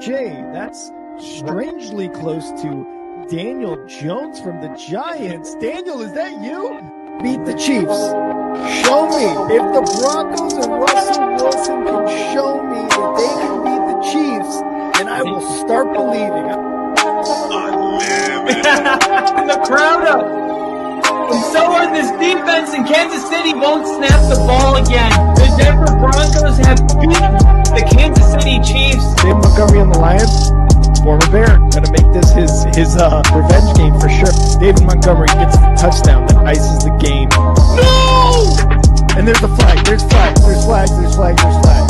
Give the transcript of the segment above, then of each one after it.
Jay, that's strangely close to Daniel Jones from the Giants. Daniel, is that you? Beat the Chiefs. Show me. If the Broncos and Russell Wilson can show me that they can beat the Chiefs, then I will start believing. The crowd up. And so are this defense, and Kansas City won't snap the ball again. The Denver Broncos have beaten the Kansas City Chiefs. David Montgomery on the Lions, former Bear, gonna make this his revenge game for sure. David Montgomery gets the touchdown that ices the game. No! And there's the flag. There's flags. There's flags. There's flags. There's flags.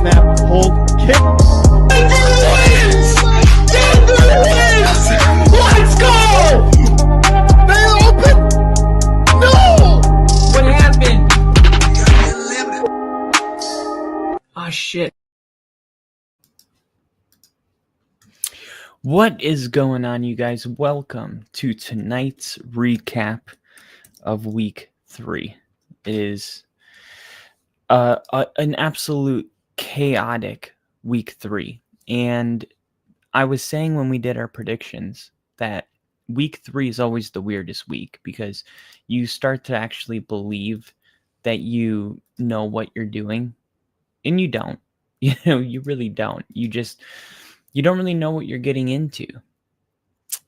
Snap. Hold. Kick. Denver wins! Denver wins! Let's go! They open. No! What happened? Oh shit. What is going on, you guys? Welcome to tonight's recap of Week 3. It is an absolute chaotic Week 3. And I was saying when we did our predictions that Week 3 is always the weirdest week because you start to actually believe that you know what you're doing, and you don't. You really don't. You don't really know what you're getting into.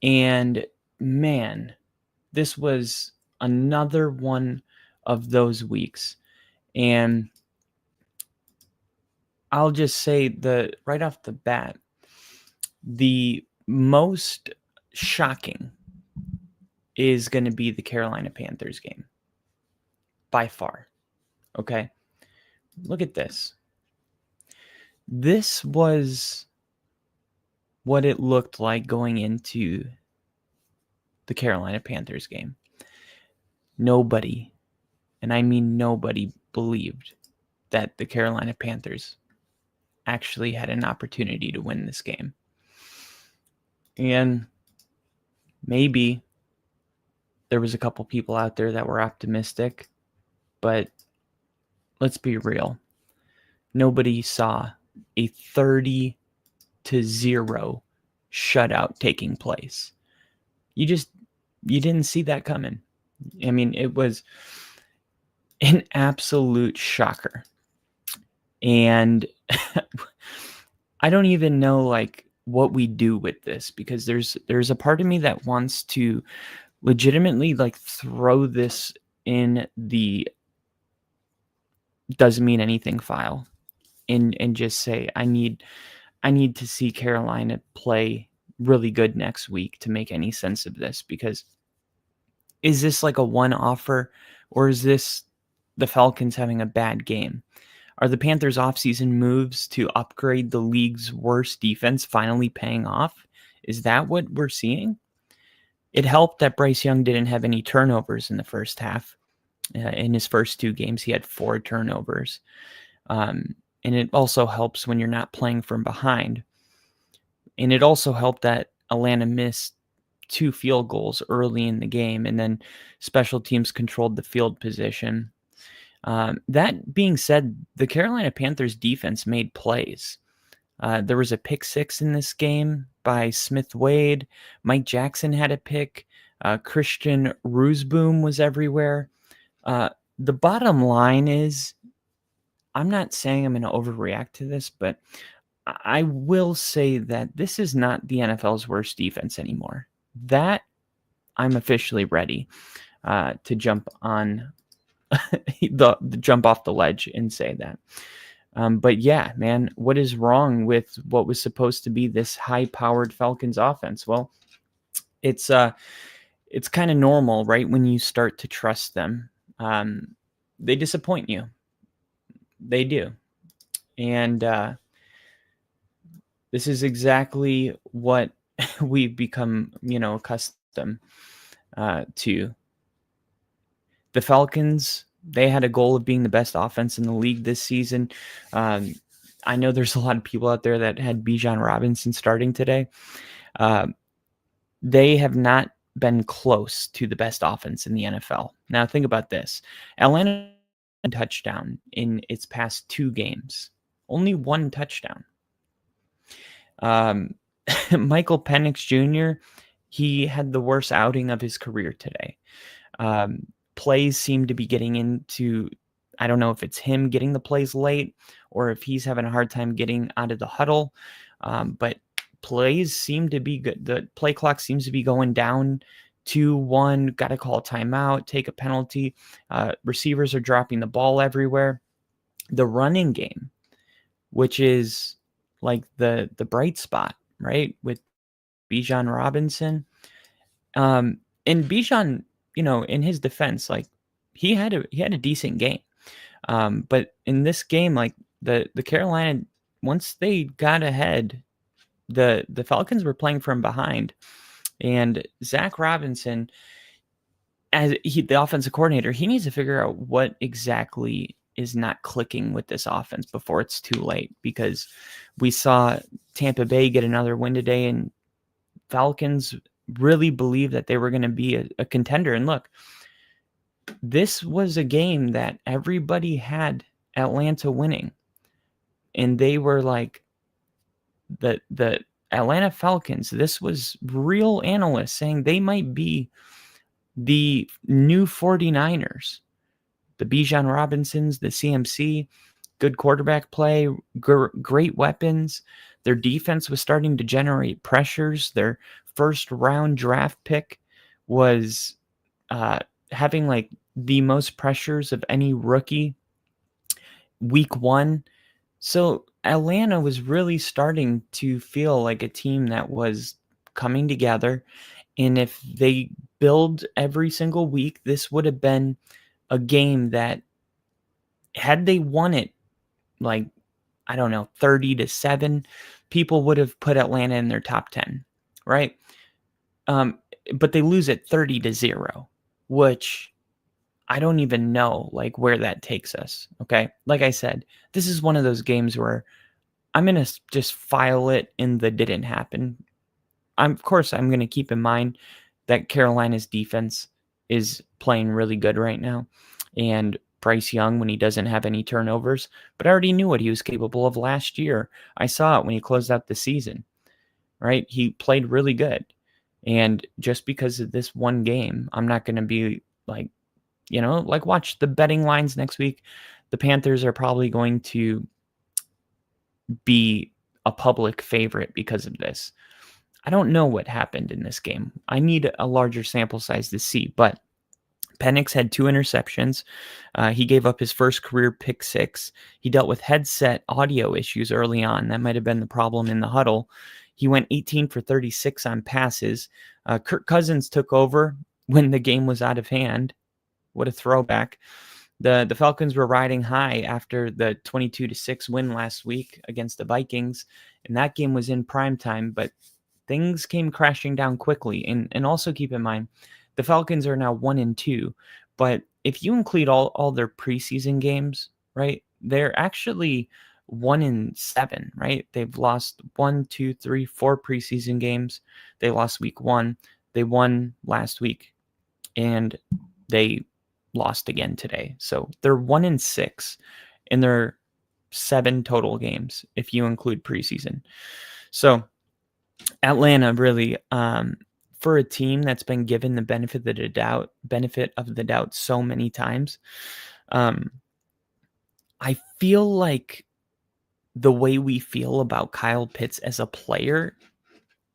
And man, this was another one of those weeks. And I'll just say right off the bat, the most shocking is going to be the Carolina Panthers game. By far. Okay? Look at this. This was what it looked like going into the Carolina Panthers game. Nobody, and I mean nobody, believed that the Carolina Panthers actually had an opportunity to win this game. And maybe there was a couple people out there that were optimistic, but let's be real. Nobody saw a 30-0 shutout taking place. You didn't see that coming. I mean, it was an absolute shocker. And I don't even know what we do with this, because there's a part of me that wants to legitimately throw this in the doesn't mean anything file and just say I need to see Carolina play really good next week to make any sense of this, because is this like a one-offer, or is this the Falcons having a bad game? Are the Panthers' offseason moves to upgrade the league's worst defense finally paying off? Is that what we're seeing? It helped that Bryce Young didn't have any turnovers in the first half. In his first 2 games, he had 4 turnovers. And it also helps when you're not playing from behind. And it also helped that Atlanta missed 2 field goals early in the game, and then special teams controlled the field position. That being said, the Carolina Panthers defense made plays. There was a pick 6 in this game by Smith Wade. Mike Jackson had a pick. Christian Roosboom was everywhere. The bottom line is, I'm not saying I'm going to overreact to this, but I will say that this is not the NFL's worst defense anymore. That I'm officially ready to jump on the jump off the ledge and say that. But yeah, man, what is wrong with what was supposed to be this high-powered Falcons offense? Well, it's kind of normal, right? When you start to trust them, they disappoint you. They do. And this is exactly what we've become, accustomed to. The Falcons, they had a goal of being the best offense in the league this season. I know there's a lot of people out there that had Bijan Robinson starting today. They have not been close to the best offense in the NFL. Now, think about this. Atlanta touchdown in its past 2 games. only 1 touchdown. Michael Penix Jr., he had the worst outing of his career today. Plays seem to be getting into, I don't know if it's him getting the plays late or if he's having a hard time getting out of the huddle, but plays seem to be good. The play clock seems to be going down 2-1, got to call a timeout, take a penalty. Receivers are dropping the ball everywhere. The running game, which is like the bright spot, right, with Bijan Robinson. And Bijan, in his defense, like he had a decent game. But in this game, like the Carolina, once they got ahead, the Falcons were playing from behind, and Zach Robinson, as the offensive coordinator, he needs to figure out what exactly is not clicking with this offense before it's too late, because we saw Tampa Bay get another win today, and Falcons really believe that they were going to be a contender. And look, this was a game that everybody had Atlanta winning, and they were like the Atlanta Falcons. This was real analysts saying they might be the new 49ers. The Bijan Robinsons, the CMC, good quarterback play, great weapons. Their defense was starting to generate pressures. Their first round draft pick was having like the most pressures of any rookie week 1. So Atlanta was really starting to feel like a team that was coming together. And if they build every single week, this would have been a game that, had they won it, like, I don't know, 30-7, people would have put Atlanta in their top 10, right? But they lose at 30-0, which I don't even know like where that takes us. Okay. Like I said, this is one of those games where I'm going to just file it in the didn't happen. Of course, I'm going to keep in mind that Carolina's defense is playing really good right now. And Bryce Young, when he doesn't have any turnovers, but I already knew what he was capable of last year. I saw it when he closed out the season, right? He played really good. And just because of this one game, I'm not going to be like, watch the betting lines next week. The Panthers are probably going to be a public favorite because of this. I don't know what happened in this game. I need a larger sample size to see, but Penix had 2 interceptions. He gave up his first career pick 6. He dealt with headset audio issues early on. That might have been the problem in the huddle. He went 18 for 36 on passes. Kirk Cousins took over when the game was out of hand. What a throwback. The Falcons were riding high after the 22-6 win last week against the Vikings, and that game was in prime time, but things came crashing down quickly. And also keep in mind, the Falcons are now 1-2, but if you include all their preseason games, right, they're actually 1-7, right? They've lost 1, 2, 3, 4 preseason games. They lost week 1. They won last week, and they lost again today. So they're 1-6 in their 7 total games if you include preseason. So Atlanta really, for a team that's been given the benefit of the doubt so many times, I feel like the way we feel about Kyle Pitts as a player,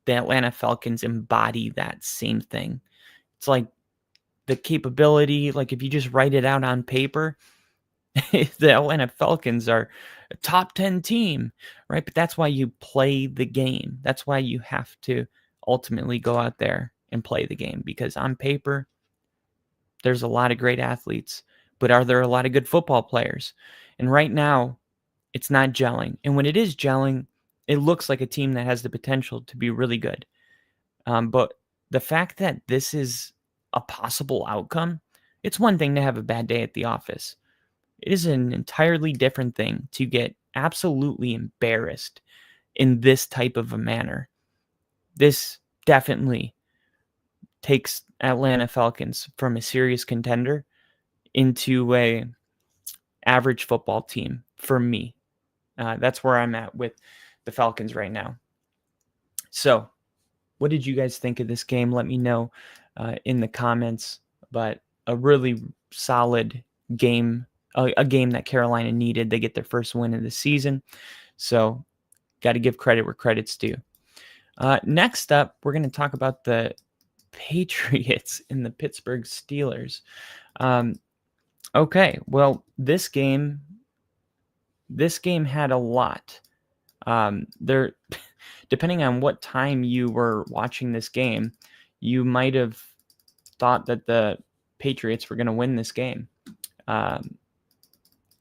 the Atlanta Falcons embody that same thing. It's like the capability, like if you just write it out on paper, the Atlanta Falcons are a top 10 team, right? But that's why you play the game. That's why you have to ultimately go out there and play the game, because on paper, there's a lot of great athletes, but are there a lot of good football players? And right now, it's not gelling. And when it is gelling, it looks like a team that has the potential to be really good. But the fact that this is a possible outcome, it's one thing to have a bad day at the office. It is an entirely different thing to get absolutely embarrassed in this type of a manner. This definitely takes Atlanta Falcons from a serious contender into a average football team for me. That's where I'm at with the Falcons right now. So, what did you guys think of this game? Let me know in the comments. But a really solid game, a game that Carolina needed. They get their first win of the season. So, got to give credit where credit's due. Next up, we're going to talk about the Patriots and the Pittsburgh Steelers. Okay, well, this game had a lot. There, depending on what time you were watching this game, you might have thought that the Patriots were going to win this game.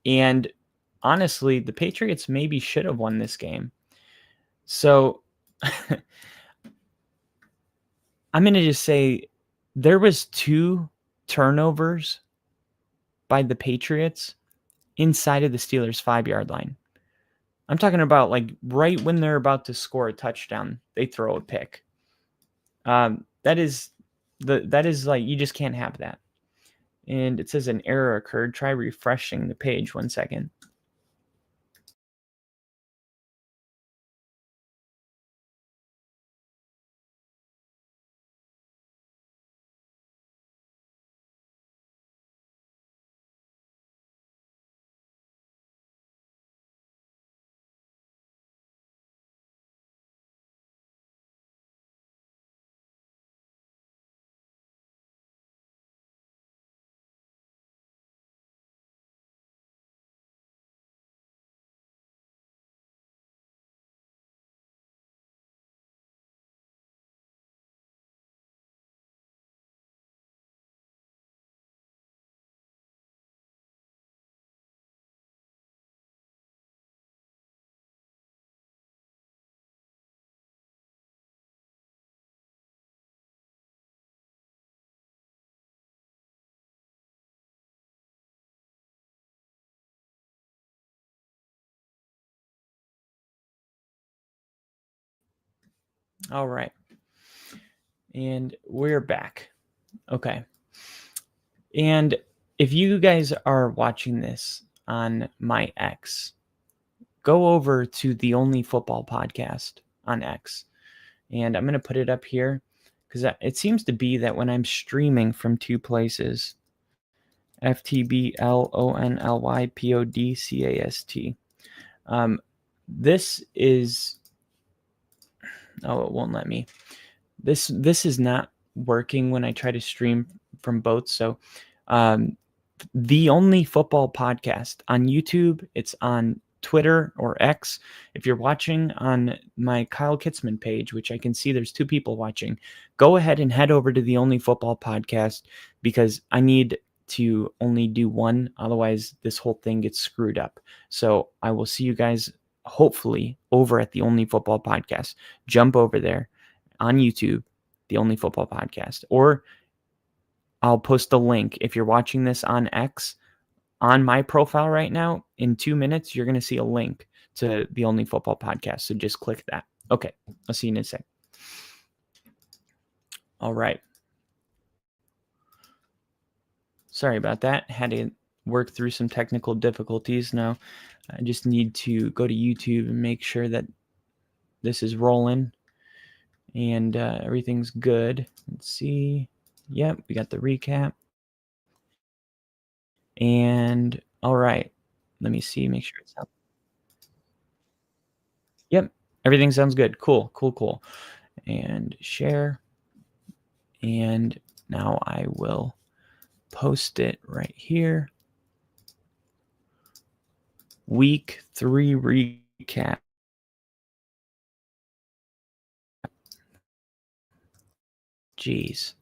And honestly, the Patriots maybe should have won this game. So I'm going to just say there was 2 turnovers by the Patriots inside of the Steelers' 5-yard line. I'm talking about like right when they're about to score a touchdown, they throw a pick. That is like, you just can't have that. And it says an error occurred. Try refreshing the page 1 second. All right. And we're back. Okay. And if you guys are watching this on my X, go over to the Only Football Podcast on X. And I'm going to put it up here because it seems to be that when I'm streaming from 2 places, FTBLONLYPODCAST. This is, it won't let me. This is not working when I try to stream from both. So the Only Football Podcast on YouTube, it's on Twitter or X. If you're watching on my Kyle Kitzman page, which I can see there's 2 people watching, go ahead and head over to the Only Football Podcast because I need to only do one. Otherwise, this whole thing gets screwed up. So I will see you guys hopefully over at the Only Football Podcast. Jump over there on YouTube, the Only Football Podcast, or I'll post a link. If you're watching this on X, on my profile right now, in 2 minutes, you're going to see a link to the Only Football Podcast. So just click that. Okay. I'll see you in a sec. All right. Sorry about that. Had to work through some technical difficulties. Now I just need to go to YouTube and make sure that this is rolling and everything's good. Let's see. Yep. We got the recap. And all right, let me see, make sure it's up. Yep, everything sounds good. Cool. And share. And now I will post it right here. Week 3 recap. Jeez.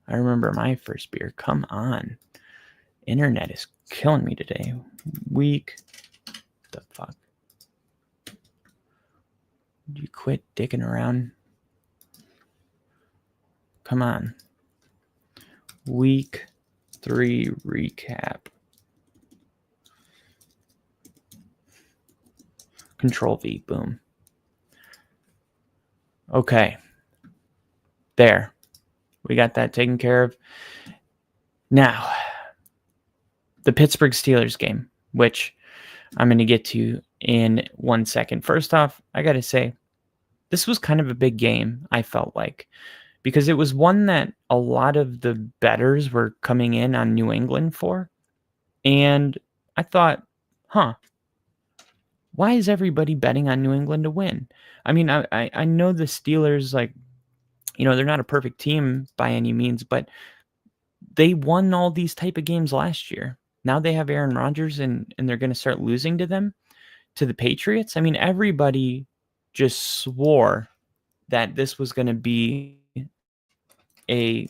I remember my first beer. Come on. Internet is killing me today. Week. The fuck? Did you quit dicking around? Come on. Week 3 recap. Control V. Boom. Okay. There. We got that taken care of. Now, the Pittsburgh Steelers game, which I'm going to get to in 1 second. First off, I got to say, this was kind of a big game, I felt like, because it was one that a lot of the bettors were coming in on New England for. And I thought, why is everybody betting on New England to win? I mean, I know the Steelers, like, they're not a perfect team by any means, but they won all these type of games last year. Now they have Aaron Rodgers, and they're going to start losing to the Patriots. I mean, everybody just swore that this was going to be a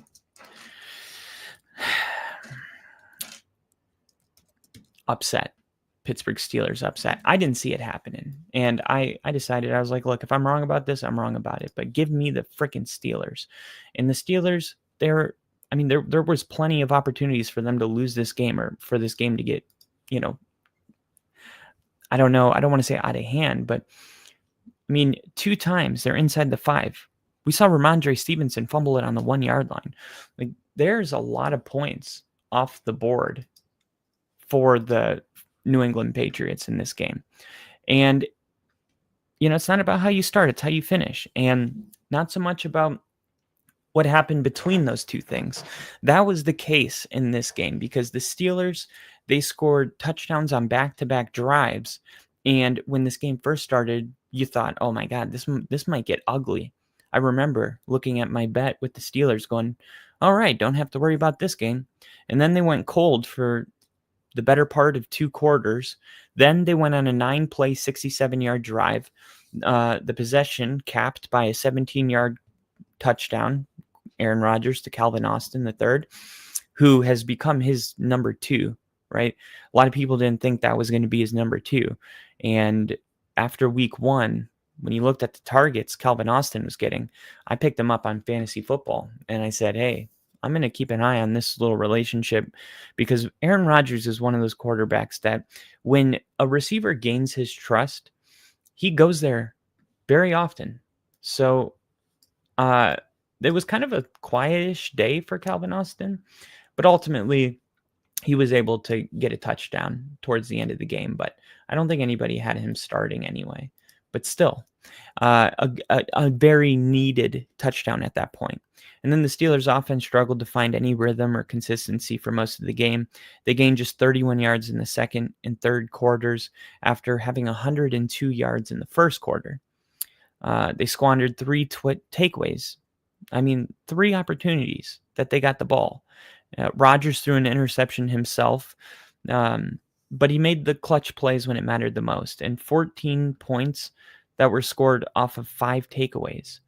upset. Pittsburgh Steelers upset. I didn't see it happening. And I decided, I was like, look, if I'm wrong about this, I'm wrong about it. But give me the freaking Steelers. And the Steelers, there was plenty of opportunities for them to lose this game, or for this game to get, I don't know. I don't want to say out of hand, but I mean, 2 times they're inside the 5. We saw Ramondre Stevenson fumble it on the 1-yard line. Like, there's a lot of points off the board for the New England Patriots in this game. And, it's not about how you start, it's how you finish. And not so much about what happened between those two things. That was the case in this game, because the Steelers, they scored touchdowns on back-to-back drives. And when this game first started, you thought, oh my God, this might get ugly. I remember looking at my bet with the Steelers going, all right, don't have to worry about this game. And then they went cold for the better part of 2 quarters. Then they went on a 9-play, 67-yard drive. The possession capped by a 17-yard touchdown, Aaron Rodgers to Calvin Austin III, who has become his number 2, right? A lot of people didn't think that was going to be his number 2. And after week 1, when you looked at the targets Calvin Austin was getting, I picked him up on fantasy football. And I said, hey, I'm going to keep an eye on this little relationship, because Aaron Rodgers is one of those quarterbacks that when a receiver gains his trust, he goes there very often. So it was kind of a quietish day for Calvin Austin, but ultimately he was able to get a touchdown towards the end of the game. But I don't think anybody had him starting anyway. But still, a very needed touchdown at that point. And then the Steelers offense struggled to find any rhythm or consistency for most of the game. They gained just 31 yards in the second and third quarters after having 102 yards in the first quarter. They squandered 3 takeaways. I mean, 3 opportunities that they got the ball. Rodgers threw an interception himself, but he made the clutch plays when it mattered the most. And 14 points that were scored off of 5 takeaways.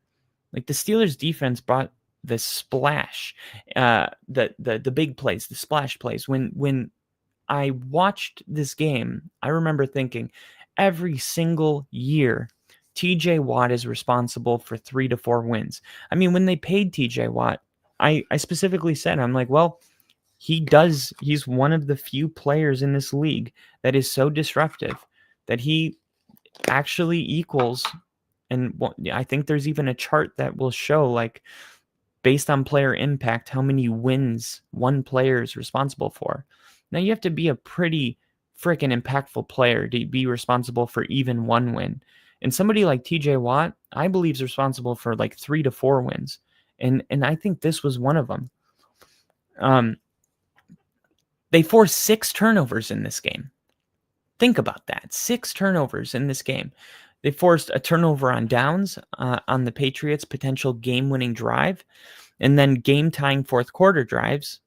Like, the Steelers defense brought the splash, the big plays, the splash plays. When I watched this game, I remember thinking every single year, TJ Watt is responsible for 3 to 4 wins. I mean, when they paid TJ Watt, I specifically said, I'm like, well, he's one of the few players in this league that is so disruptive that he actually equals. And I think there's even a chart that will show, like, based on player impact, how many wins one player is responsible for. Now, you have to be a pretty freaking impactful player to be responsible for even 1 win. And somebody like TJ Watt, I believe, is responsible for like 3 to 4 wins. And I think this was one of them. They forced 6 turnovers in this game. Think about that. 6 turnovers in this game. They forced a turnover on downs on the Patriots' potential game-winning drive, and then game-tying fourth quarter drives.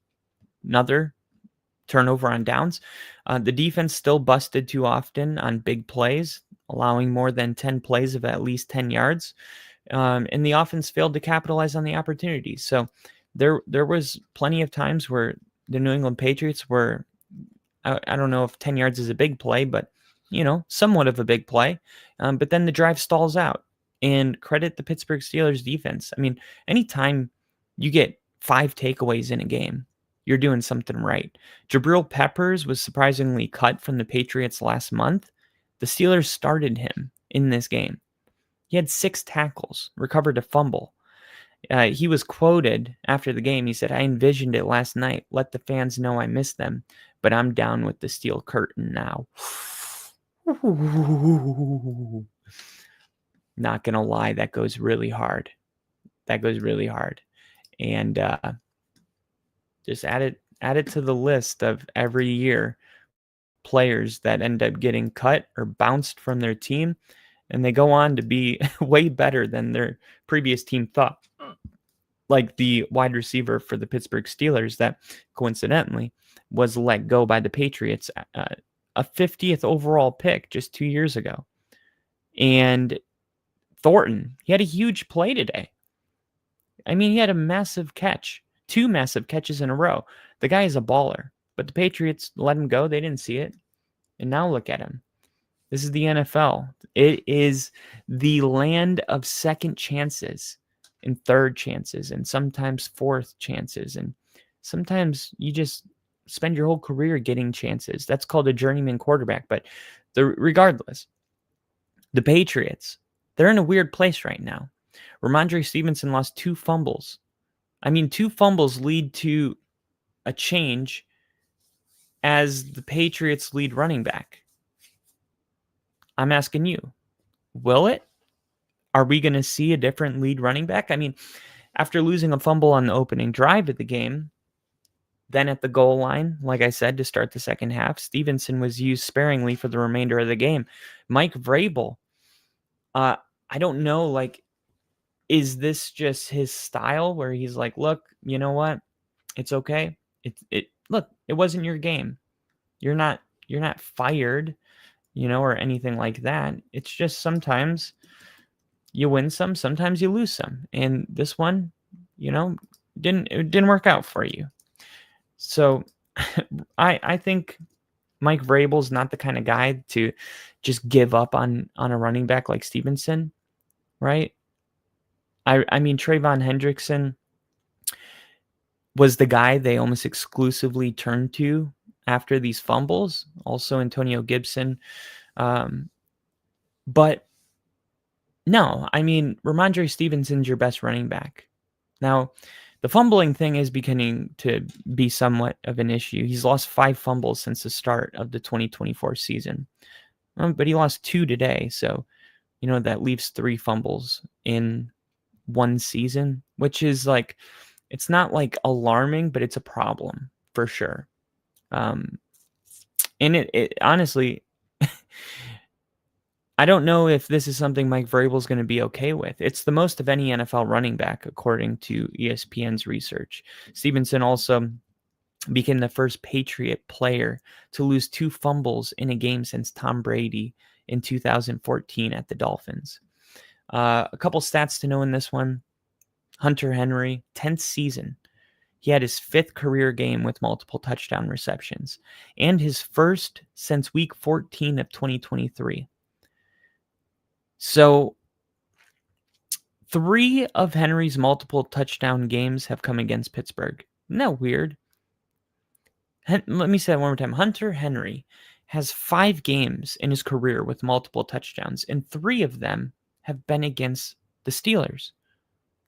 Another turnover on downs. The defense still busted too often on big plays, allowing more than 10 plays of at least 10 yards. And the offense failed to capitalize on the opportunities. So there was plenty of times where the New England Patriots were, I don't know if 10 yards is a big play, but somewhat of a big play. But then the drive stalls out. And credit the Pittsburgh Steelers defense. I mean, anytime you get 5 takeaways in a game, you're doing something right. Jabril Peppers was surprisingly cut from the Patriots last month. The Steelers started him in this game. He had 6 tackles, recovered a fumble. He was quoted after the game. He said, I envisioned it last night. Let the fans know I missed them, but I'm down with the steel curtain now. Not gonna lie, that goes really hard. That goes really hard. And just add it to the list of every year players that end up getting cut or bounced from their team, and they go on to be way better than their previous team thought. Like the wide receiver for the Pittsburgh Steelers that coincidentally was let go by the Patriots, a 50th overall pick just 2 years ago. And Thornton, he had a huge play today. I mean, he had a massive catch, 2 massive catches in a row. The guy is a baller, but the Patriots let him go. They didn't see it. And now look at him. This is the NFL. It is the land of second chances and third chances and sometimes fourth chances. And sometimes you just spend your whole career getting chances. That's called a journeyman quarterback. But regardless, the Patriots, they're in a weird place right now. Ramondre Stevenson lost 2 fumbles. I mean, 2 fumbles lead to a change as the Patriots' lead running back. I'm asking you, will it? Are we going to see a different lead running back? I mean, after losing a fumble on the opening drive of the game, then at the goal line, like I said, to start the second half, Stevenson was used sparingly for the remainder of the game. Mike Vrabel, I don't know, like, is this just his style where he's like, look, you know what? It's okay. Look, it wasn't your game. You're not fired, or anything like that. It's just sometimes you win some, sometimes you lose some. And this one, it didn't work out for you. So I think Mike Vrabel's not the kind of guy to just give up on a running back like Stevenson, right? I mean, Trayvon Hendrickson was the guy they almost exclusively turned to after these fumbles. Also Antonio Gibson. But no, I mean, Ramondre Stevenson's your best running back. Now, the fumbling thing is beginning to be somewhat of an issue. He's lost 5 fumbles since the start of the 2024 season. But he lost 2 today. So, that leaves 3 fumbles in one season, which is like, it's not like alarming, but it's a problem for sure. And it honestly, I don't know if this is something Mike Vrabel is going to be okay with. It's the most of any NFL running back, according to ESPN's research. Stevenson also became the first Patriot player to lose 2 fumbles in a game since Tom Brady in 2014 at the Dolphins. A couple stats to know in this one. Hunter Henry, 10th season. He had his 5th career game with multiple touchdown receptions and his first since week 14 of 2023. So 3 of Henry's multiple touchdown games have come against Pittsburgh. Isn't that weird? Let me say that one more time. Hunter Henry has 5 games in his career with multiple touchdowns, and 3 of them have been against the Steelers.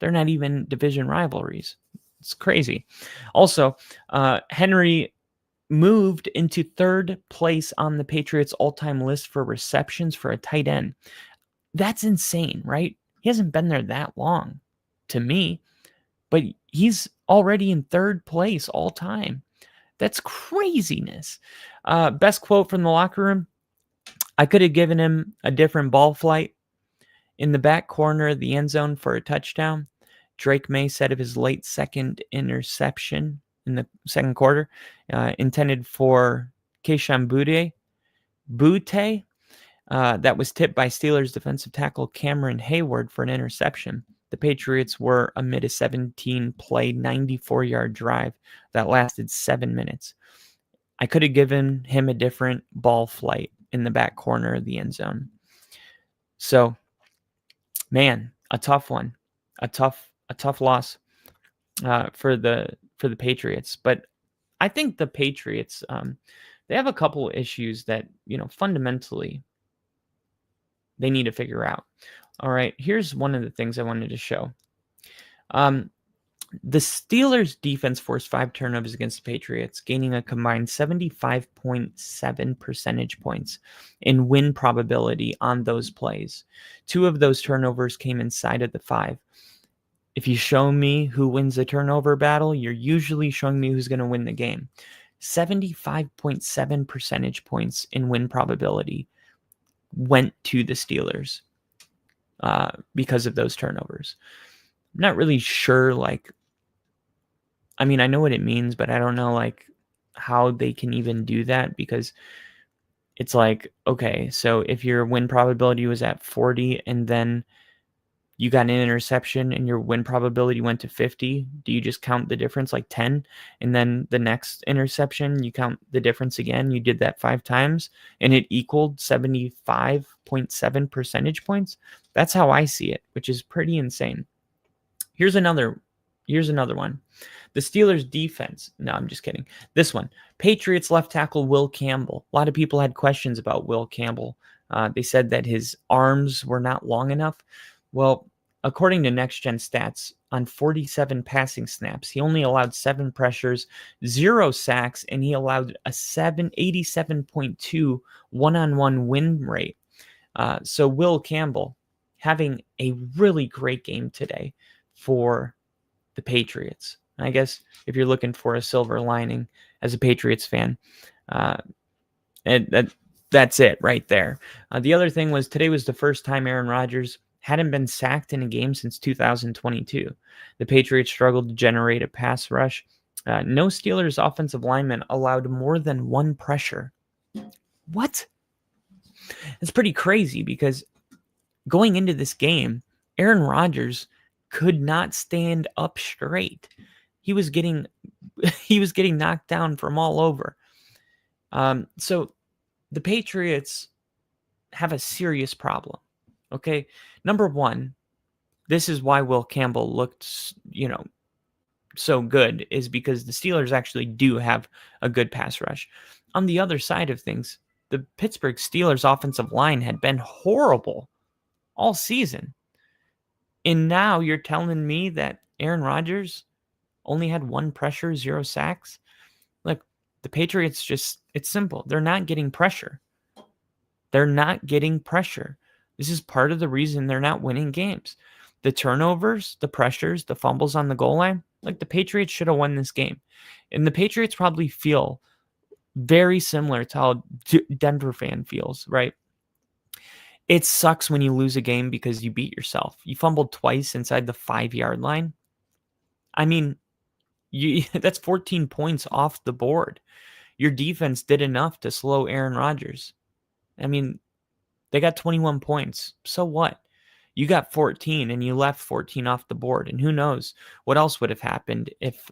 They're not even division rivalries. It's crazy. Also, Henry moved into 3rd place on the Patriots' all-time list for receptions for a tight end. That's insane, right? He hasn't been there that long to me, but he's already in 3rd place all time. That's craziness. Best quote from the locker room. I could have given him a different ball flight in the back corner of the end zone for a touchdown. Drake May said of his late second interception in the second quarter, intended for Kayshon Boutte, that was tipped by Steelers defensive tackle Cameron Hayward for an interception. The Patriots were amid a 17-play, 94-yard drive that lasted 7 minutes. I could have given him a different ball flight in the back corner of the end zone. So, man, a tough one, a tough loss for the Patriots. But I think the Patriots, they have a couple issues that fundamentally they need to figure out. All right, here's one of the things I wanted to show. The Steelers defense forced 5 turnovers against the Patriots, gaining a combined 75.7 percentage points in win probability on those plays. 2 of those turnovers came inside of the 5. If you show me who wins the turnover battle, you're usually showing me who's going to win the game. 75.7 percentage points in win probability went to the Steelers because of those turnovers. I'm not really sure, I mean, I know what it means, but I don't know, how they can even do that, because it's okay, so if your win probability was at 40 and then you got an interception and your win probability went to 50, do you just count the difference 10? And then the next interception, you count the difference again. You did that 5 times and it equaled 75.7 percentage points. That's how I see it, which is pretty insane. Here's another one. The Steelers defense. No, I'm just kidding. This one. Patriots left tackle Will Campbell. A lot of people had questions about Will Campbell. They said that his arms were not long enough. Well, according to Next Gen Stats, on 47 passing snaps, he only allowed 7 pressures, 0 sacks, and he allowed a 87.2 one-on-one win rate. So Will Campbell having a really great game today for the Patriots. I guess if you're looking for a silver lining as a Patriots fan, that's it right there. The other thing was today was the first time Aaron Rodgers hadn't been sacked in a game since 2022. The Patriots struggled to generate a pass rush. No Steelers offensive lineman allowed more than 1 pressure. What? It's pretty crazy, because going into this game, Aaron Rodgers could not stand up straight. He was getting knocked down from all over. So the Patriots have a serious problem. Okay, number one, this is why Will Campbell looked, so good, is because the Steelers actually do have a good pass rush. On the other side of things, the Pittsburgh Steelers offensive line had been horrible all season. And now you're telling me that Aaron Rodgers only had 1 pressure, 0 sacks? Look, the Patriots it's simple. They're not getting pressure. They're not getting pressure. This is part of the reason they're not winning games. The turnovers, the pressures, the fumbles on the goal line, the Patriots should have won this game. And the Patriots probably feel very similar to how Denver fan feels, right? It sucks when you lose a game because you beat yourself. You fumbled twice inside the 5-yard line. I mean, that's 14 points off the board. Your defense did enough to slow Aaron Rodgers. I mean, they got 21 points. So what? You got 14 and you left 14 off the board. And who knows what else would have happened if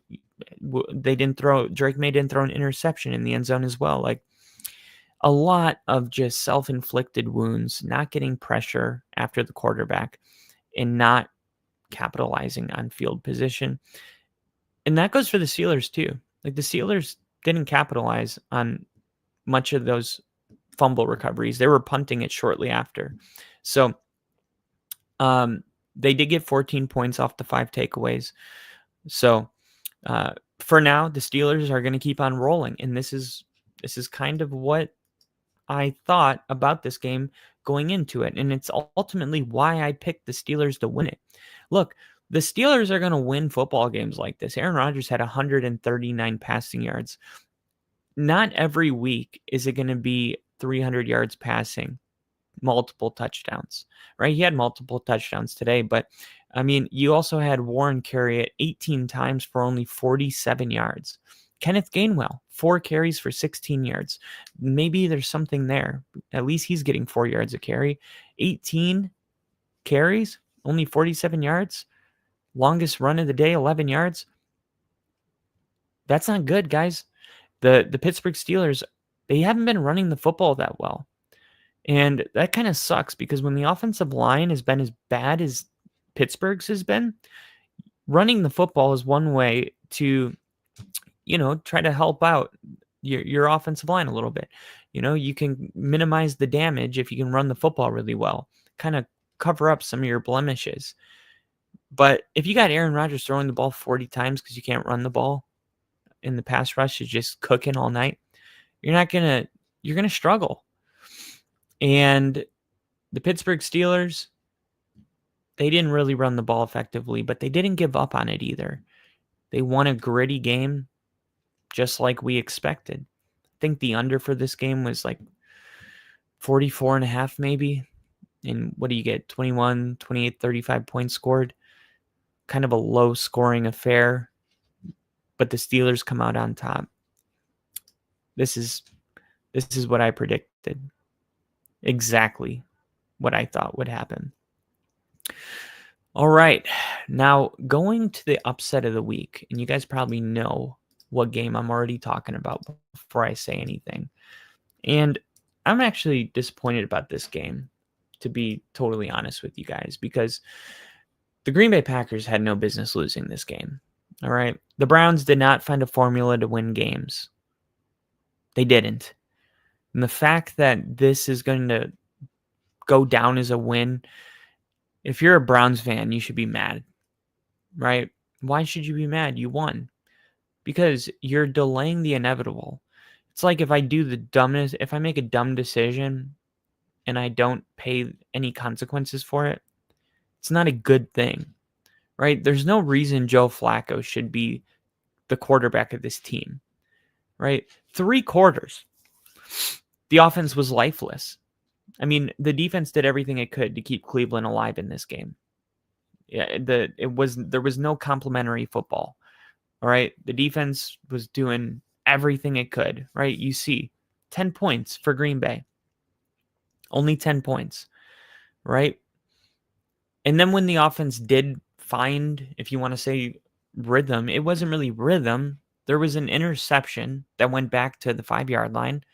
Drake May didn't throw an interception in the end zone as well. A lot of just self-inflicted wounds, not getting pressure after the quarterback and not capitalizing on field position. And that goes for the Steelers too. The Steelers didn't capitalize on much of those fumble recoveries. They were punting it shortly after. So they did get 14 points off the 5 takeaways. So for now, the Steelers are going to keep on rolling. And this is kind of what I thought about this game going into it. And it's ultimately why I picked the Steelers to win it. Look, the Steelers are going to win football games like this. Aaron Rodgers had 139 passing yards. Not every week is it going to be 300 yards passing, multiple touchdowns, right? He had multiple touchdowns today, but I mean, you also had Warren carry it 18 times for only 47 yards. Kenneth Gainwell, 4 carries for 16 yards. Maybe there's something there. At least he's getting 4 yards a carry. 18 carries, only 47 yards. Longest run of the day, 11 yards. That's not good, guys. The Pittsburgh Steelers, they haven't been running the football that well. And that kind of sucks, because when the offensive line has been as bad as Pittsburgh's has been, running the football is one way to try to help out your offensive line a little bit. You can minimize the damage if you can run the football really well, kind of cover up some of your blemishes. But if you got Aaron Rodgers throwing the ball 40 times because you can't run the ball in the pass rush, is just cooking all night, you're going to struggle. And the Pittsburgh Steelers, they didn't really run the ball effectively, but they didn't give up on it either. They won a gritty game just like we expected. I think the under for this game was like 44.5 maybe. And what do you get? 21, 28, 35 points scored. Kind of a low scoring affair, but the Steelers come out on top. This is what I predicted. Exactly what I thought would happen. All right, now going to the upset of the week, and you guys probably know what game I'm already talking about before I say anything. And I'm actually disappointed about this game, to be totally honest with you guys, because the Green Bay Packers had no business losing this game. All right, the Browns did not find a formula to win games. They didn't. And the fact that this is going to go down as a win, if you're a Browns fan, you should be mad, right? Why should you be mad? You won. Because you're delaying the inevitable. It's like if I make a dumb decision and I don't pay any consequences for it, it's not a good thing, right? There's no reason Joe Flacco should be the quarterback of this team, right? 3 quarters, the offense was lifeless. I mean, the defense did everything it could to keep Cleveland alive in this game. Yeah, there was no complimentary football. All right, the defense was doing everything it could. Right, you see, 10 points for Green Bay. Only 10 points, right? And then when the offense did find, if you want to say rhythm, it wasn't really rhythm. There was an interception that went back to the 5-yard line,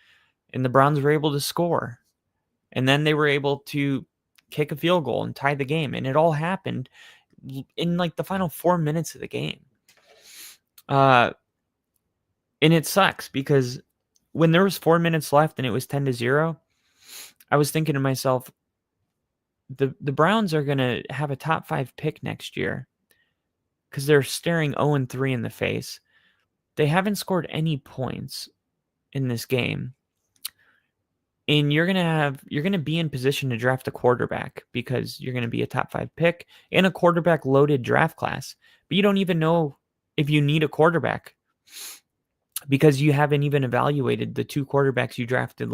and the Browns were able to score. And then they were able to kick a field goal and tie the game. And it all happened in like the final 4 minutes of the game. And it sucks because when there was 4 minutes left and it was 10-0, I was thinking to myself, the Browns are going to have a top 5 pick next year because they're staring 0-3 in the face. They haven't scored any points in this game. And you're going to be in position to draft a quarterback because you're going to be a top 5 pick in a quarterback loaded draft class. But you don't even know if you need a quarterback because you haven't even evaluated the 2 quarterbacks you drafted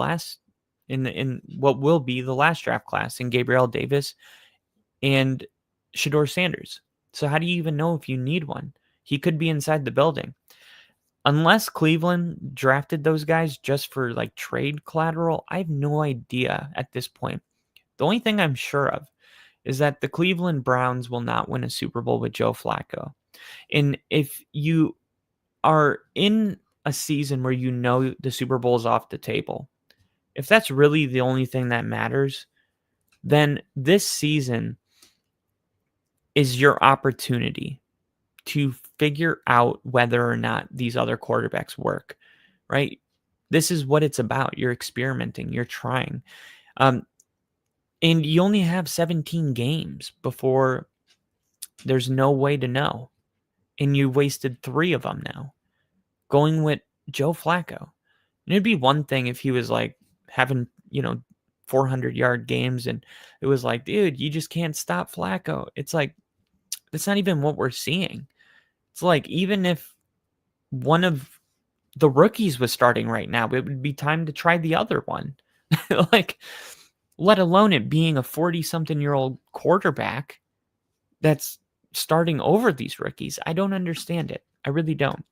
in what will be the last draft class in Gabriel Davis and Shedeur Sanders. So how do you even know if you need one? He could be inside the building. Unless Cleveland drafted those guys just for like trade collateral, I have no idea at this point. The only thing I'm sure of is that the Cleveland Browns will not win a Super Bowl with Joe Flacco. And if you are in a season where you know the Super Bowl is off the table, if that's really the only thing that matters, then this season is your opportunity to figure out whether or not these other quarterbacks work, right? This is what it's about. You're experimenting, you're trying. And you only have 17 games before there's no way to know. And you wasted 3 of them now going with Joe Flacco. And it'd be one thing if he was like having, 400-yard games and it was like, dude, you just can't stop Flacco. It's like, that's not even what we're seeing. It's like, even if one of the rookies was starting right now, it would be time to try the other one. Like, let alone it being a 40-something-year-old quarterback that's starting over these rookies. I don't understand it. I really don't.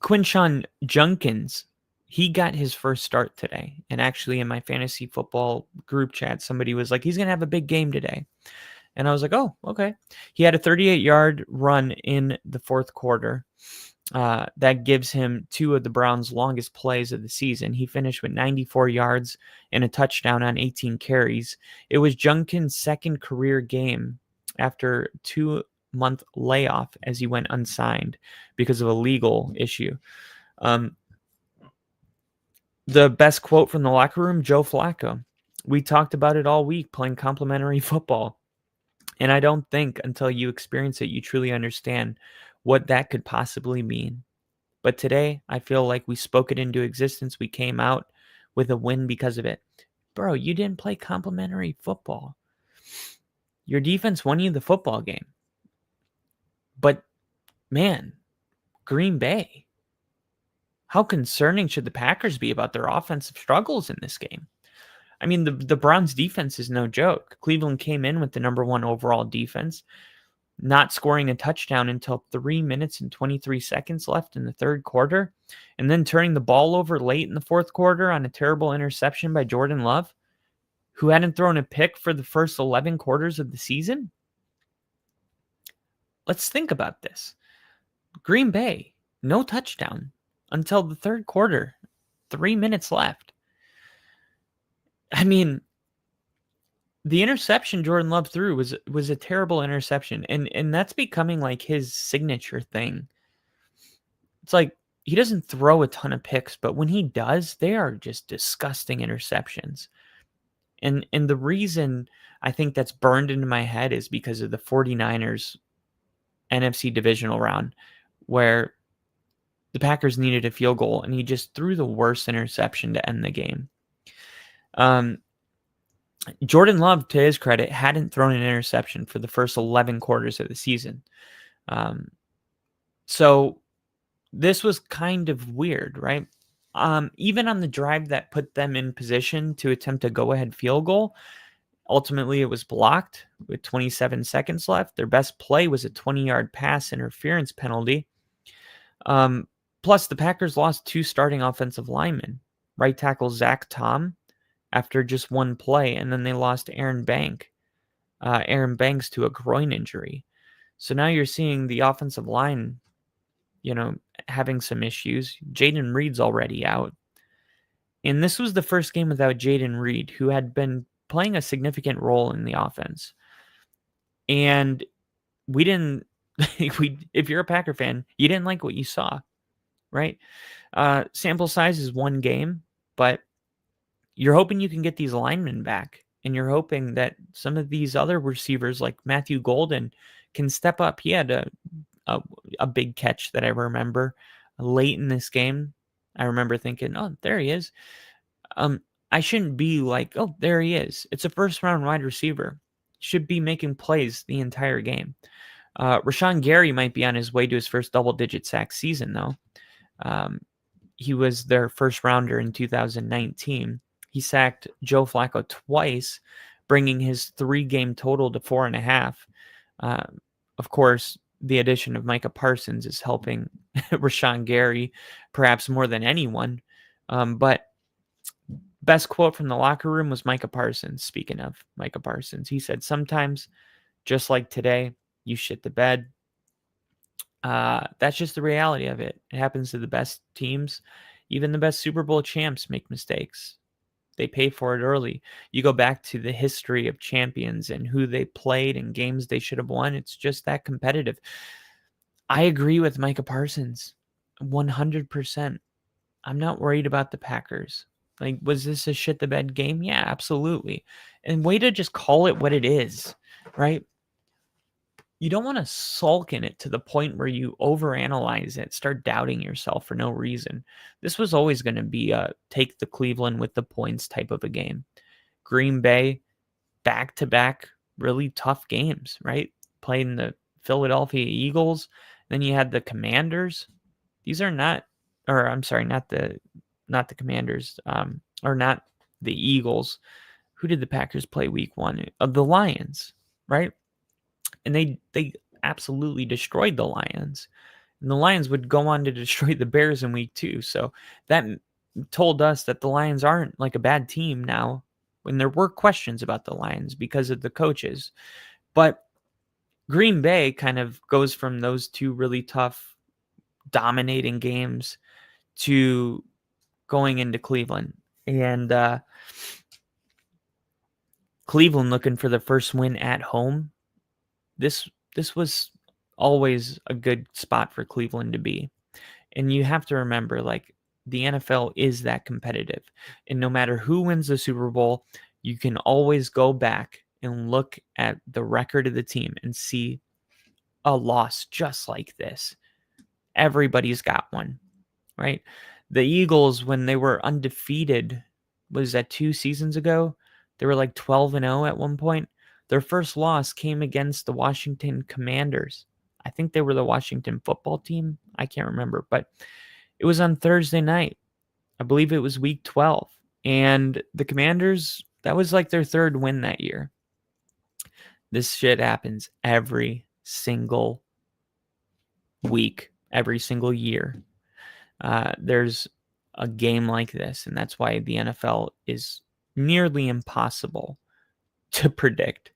Quinshon Judkins, he got his first start today. And actually in my fantasy football group chat, somebody was like, he's going to have a big game today. And I was like, oh, okay. He had a 38-yard run in the 4th quarter. That gives him 2 of the Browns' longest plays of the season. He finished with 94 yards and a touchdown on 18 carries. It was Judkins' second career game after a 2-month layoff as he went unsigned because of a legal issue. The best quote from the locker room, Joe Flacco. We talked about it all week, playing complementary football. And I don't think until you experience it, you truly understand what that could possibly mean. But today, I feel like we spoke it into existence. We came out with a win because of it. Bro, you didn't play complementary football. Your defense won you the football game. But, man, Green Bay, how concerning should the Packers be about their offensive struggles in this game? I mean, the Browns' defense is no joke. Cleveland came in with the number 1 overall defense, not scoring a touchdown until 3 minutes and 23 seconds left in the third quarter, and then turning the ball over late in the fourth quarter on a terrible interception by Jordan Love, who hadn't thrown a pick for the first 11 quarters of the season. Let's think about this. Green Bay, no touchdown until the third quarter, 3 minutes left. I mean, the interception Jordan Love threw was a terrible interception, and that's becoming like his signature thing. It's like he doesn't throw a ton of picks, but when he does, they are just disgusting interceptions. And the reason I think that's burned into my head is because of the 49ers NFC divisional round, where the Packers needed a field goal, and he just threw the worst interception to end the game. Jordan Love, to his credit, hadn't thrown an interception for the first 11 quarters of the season. So this was kind of weird, right? Even on the drive that put them in position to attempt a go-ahead field goal, ultimately it was blocked with 27 seconds left. Their best play was a 20-yard pass interference penalty. Plus, the Packers lost 2 starting offensive linemen. Right tackle Zach Tom after just 1 play, and then they lost Aaron Banks to a groin injury. So now you're seeing the offensive line, having some issues. Jayden Reed's already out. And this was the first game without Jayden Reed, who had been playing a significant role in the offense. And we didn't, if you're a Packer fan, you didn't like what you saw, right? Sample size is 1 game, but you're hoping you can get these linemen back, and you're hoping that some of these other receivers like Matthew Golden can step up. He had a big catch that I remember late in this game. I remember thinking, oh, there he is. I shouldn't be like, oh, there he is. It's a first-round wide receiver. Should be making plays the entire game. Rashawn Gary might be on his way to his first double-digit sack season, though. He was their first rounder in 2019. He sacked Joe Flacco twice, bringing his 3-game total to 4.5. Of course, the addition of Micah Parsons is helping Rashawn Gary perhaps more than anyone. But best quote from the locker room was Micah Parsons. Speaking of Micah Parsons, he said, sometimes, just like today, you shit the bed. That's just the reality of it. It happens to the best teams. Even the best Super Bowl champs make mistakes. They pay for it early. You go back to the history of champions and who they played and games they should have won. It's just that competitive. I agree with Micah Parsons 100%. I'm not worried about the Packers. Like, was this a shit the bed game? Yeah, absolutely. And way to just call it what it is, right? You don't want to sulk in it to the point where you overanalyze it, start doubting yourself for no reason. This was always going to be a take the Cleveland with the points type of a game. Green Bay, back-to-back really tough games, right? Playing the Philadelphia Eagles. Then you had the Commanders. These are not the Commanders, or not the Eagles. Who did the Packers play week 1? The Lions, right? And they absolutely destroyed the Lions. And the Lions would go on to destroy the Bears in week 2. So that told us that the Lions aren't like a bad team now, when there were questions about the Lions because of the coaches. But Green Bay kind of goes from those 2 really tough, dominating games to going into Cleveland. And Cleveland looking for the first win at home. This was always a good spot for Cleveland to be. And you have to remember, like, the NFL is that competitive. And no matter who wins the Super Bowl, you can always go back and look at the record of the team and see a loss just like this. Everybody's got one, right? The Eagles, when they were undefeated, was that 2 seasons ago? They were like 12-0 at one point. Their first loss came against the Washington Commanders. I think they were the Washington football team. I can't remember, but it was on Thursday night. I believe it was week 12. And the Commanders, that was like their third win that year. This shit happens every single week, every single year. There's a game like this, and that's why the NFL is nearly impossible to predict.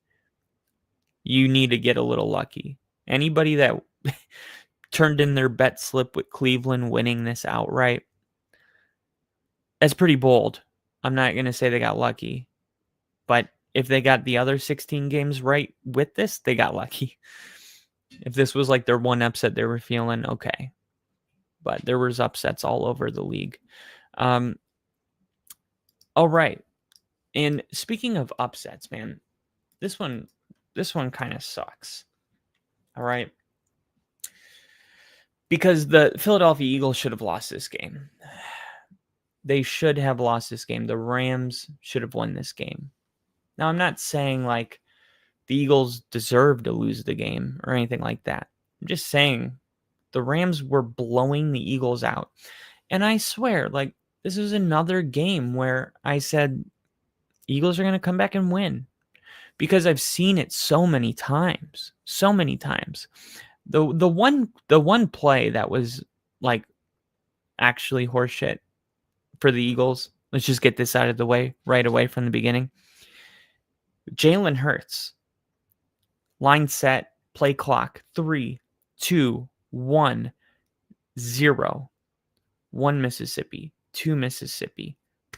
You need to get a little lucky. Anybody that turned in their bet slip with Cleveland winning this outright, that's pretty bold. I'm not going to say they got lucky, but if they got the other 16 games right with this, they got lucky. If this was like their one upset they were feeling, okay. But there was upsets all over the league. All right. And speaking of upsets, man, this one kind of sucks. All right. Because the Philadelphia Eagles should have lost this game. They should have lost this game. The Rams should have won this game. Now, I'm not saying like the Eagles deserve to lose the game or anything like that. I'm just saying the Rams were blowing the Eagles out. And I swear, like, this is another game where I said Eagles are going to come back and win. Because I've seen it so many times. So many times. The one play that was like actually horseshit for the Eagles. Let's just get this out of the way right away from the beginning. Jalen Hurts. Line set, play clock. 3, 2, 1, 0. 1 Mississippi. 2 Mississippi.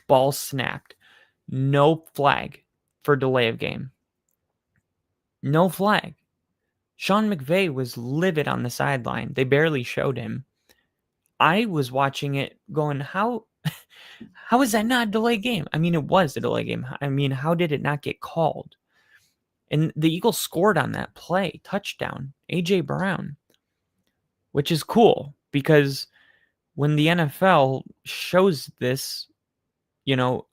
Ball snapped. No flag for delay of game. No flag. Sean McVay was livid on the sideline. They barely showed him. I was watching it going, how is that not a delay game? I mean, it was a delay game. I mean, how did it not get called? And the Eagles scored on that play, touchdown, A.J. Brown, which is cool because when the NFL shows this, you know,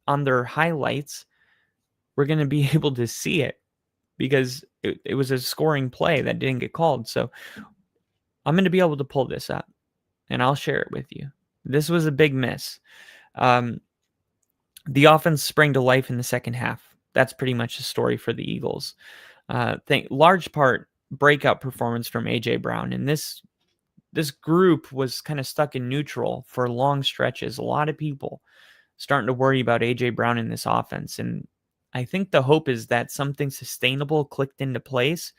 on their highlights, we're going to be able to see it because it was a scoring play that didn't get called. So I'm going to be able to pull this up and I'll share it with you. This was a big miss. The offense sprang to life in the second half. That's pretty much the story for the Eagles. Large part breakout performance from A.J. Brown. And this group was kind of stuck in neutral for long stretches. A lot of people starting to worry about A.J. Brown in this offense. And I think the hope is that something sustainable clicked into place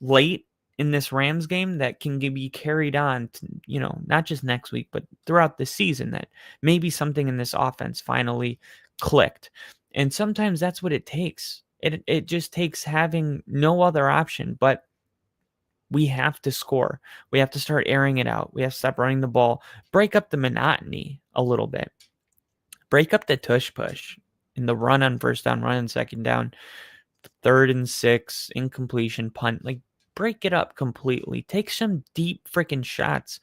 late in this Rams game that can be carried on to, you know, not just next week, but throughout the season, that maybe something in this offense finally clicked. And sometimes that's what it takes. It just takes having no other option, but we have to score. We have to start airing it out. We have to stop running the ball, break up the monotony a little bit, break up the tush push in the run on first down, run on second down, 3rd and 6, incompletion, punt, like break it up completely. Take some deep freaking shots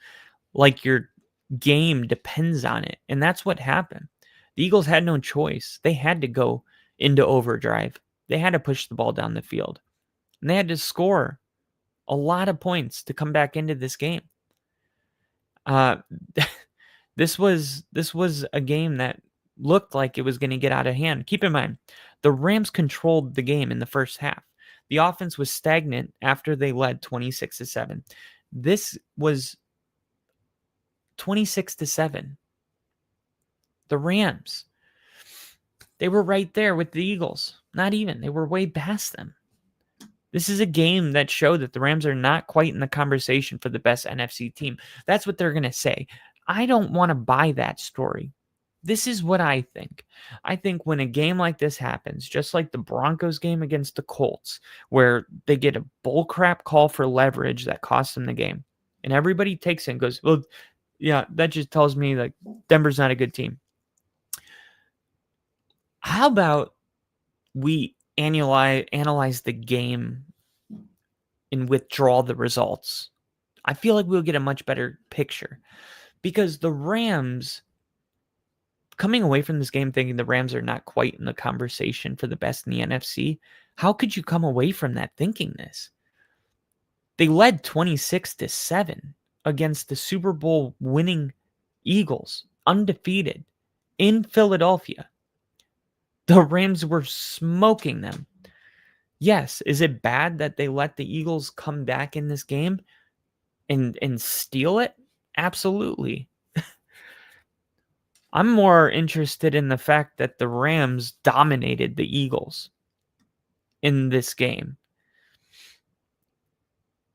like your game depends on it. And that's what happened. The Eagles had no choice. They had to go into overdrive. They had to push the ball down the field. And they had to score a lot of points to come back into this game. This was a game that looked like it was going to get out of hand. Keep in mind, the Rams controlled the game in the first half. The offense was stagnant after they led 26-7. This was 26-7. The Rams, they were right there with the Eagles. Not even. They were way past them. This is a game that showed that the Rams are not quite in the conversation for the best NFC team. That's what they're going to say. I don't want to buy that story. This is what I think. I think when a game like this happens, just like the Broncos game against the Colts, where they get a bullcrap call for leverage that costs them the game, and everybody takes it and goes, well, yeah, that just tells me like Denver's not a good team. How about we analyze the game and withdraw the results? I feel like we'll get a much better picture, because the Rams, coming away from this game thinking the Rams are not quite in the conversation for the best in the NFC, how could you come away from that thinking this? They led 26-7 against the Super Bowl winning Eagles, undefeated, in Philadelphia. The Rams were smoking them. Yes, is it bad that they let the Eagles come back in this game and steal it? Absolutely. I'm more interested in the fact that the Rams dominated the Eagles in this game,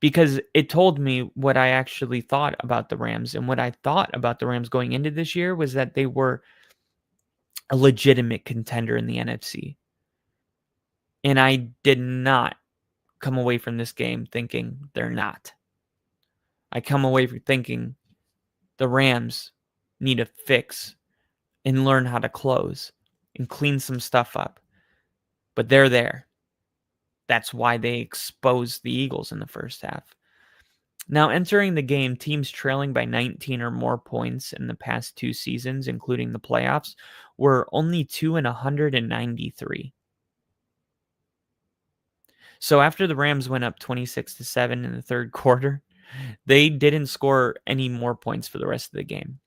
because it told me what I actually thought about the Rams. And what I thought about the Rams going into this year was that they were a legitimate contender in the NFC. And I did not come away from this game thinking they're not. I come away from thinking the Rams need a fix and learn how to close and clean some stuff up. But they're there. That's why they exposed the Eagles in the first half. Now, entering the game, teams trailing by 19 or more points in the past 2 seasons, including the playoffs, were only 2 and 193. So after the Rams went up 26-7 in the third quarter, they didn't score any more points for the rest of the game.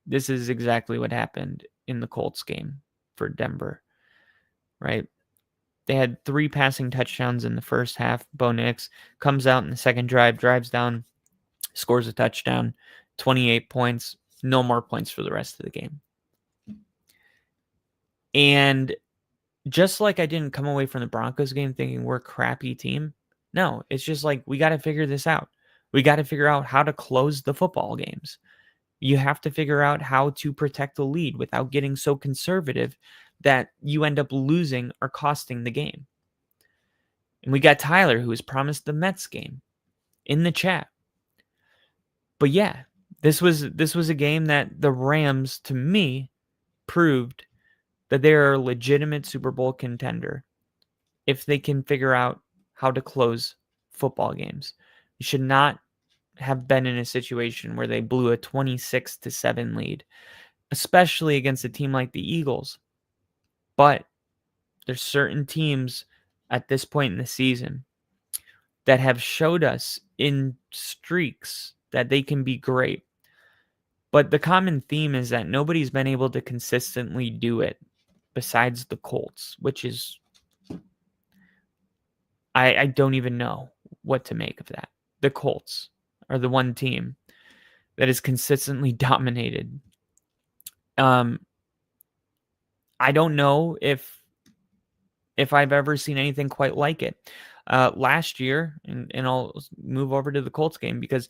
This is exactly what happened in the Colts game for Denver, right? They had 3 passing touchdowns in the first half. Bo Nix comes out in the second drive, drives down, scores a touchdown, 28 points, no more points for the rest of the game. And just like I didn't come away from the Broncos game thinking we're a crappy team, no, it's just like we got to figure this out. We got to figure out how to close the football games. You have to figure out how to protect the lead without getting so conservative that you end up losing or costing the game. And we got Tyler, who was promised the Mets game, in the chat. But yeah, this was a game that the Rams, to me, proved that they're a legitimate Super Bowl contender if they can figure out how to close football games. You should not have been in a situation where they blew a 26-7 lead, especially against a team like the Eagles. But there's certain teams at this point in the season that have showed us in streaks that they can be great. But the common theme is that nobody's been able to consistently do it besides the Colts, which is, I don't even know what to make of that. The Colts are the one team that is consistently dominated. I don't know if I've ever seen anything quite like it. Last year, and I'll move over to the Colts game, because